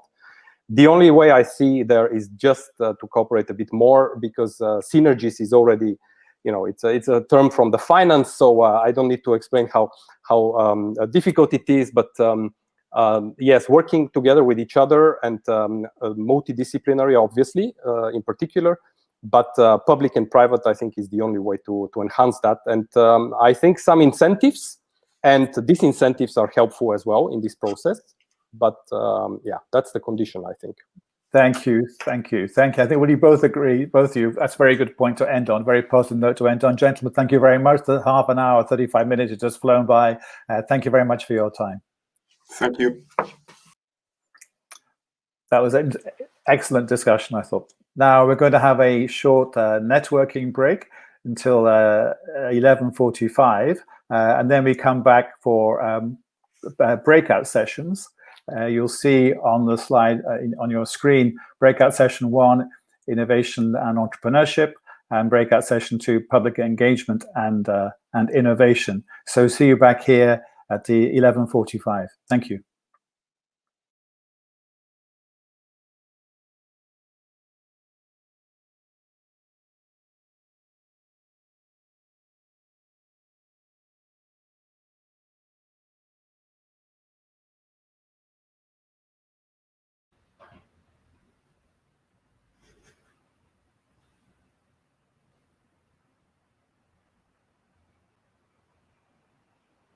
The only way I see there is just to cooperate a bit more, because synergies is already, it's a term from the finance, so I don't need to explain how difficult it is. But yes, working together with each other and multidisciplinary, obviously, in particular, but public and private, I think, is the only way to enhance that. And I think some incentives and disincentives are helpful as well in this process. But yeah, that's the condition, I think. Thank you. I think will you both agree, both of you, that's a very good point to end on, very positive note to end on. Gentlemen, thank you very much. The half an hour, 35 minutes has just flown by. Thank you very much for your time. Thank you. That was an excellent discussion, I thought. Now we're going to have a short networking break until 11:45, and then we come back for breakout sessions. You'll see on the slide on your screen, breakout session 1, innovation and entrepreneurship, and breakout session 2, public engagement and innovation. So see you back here at the 11:45. Thank you.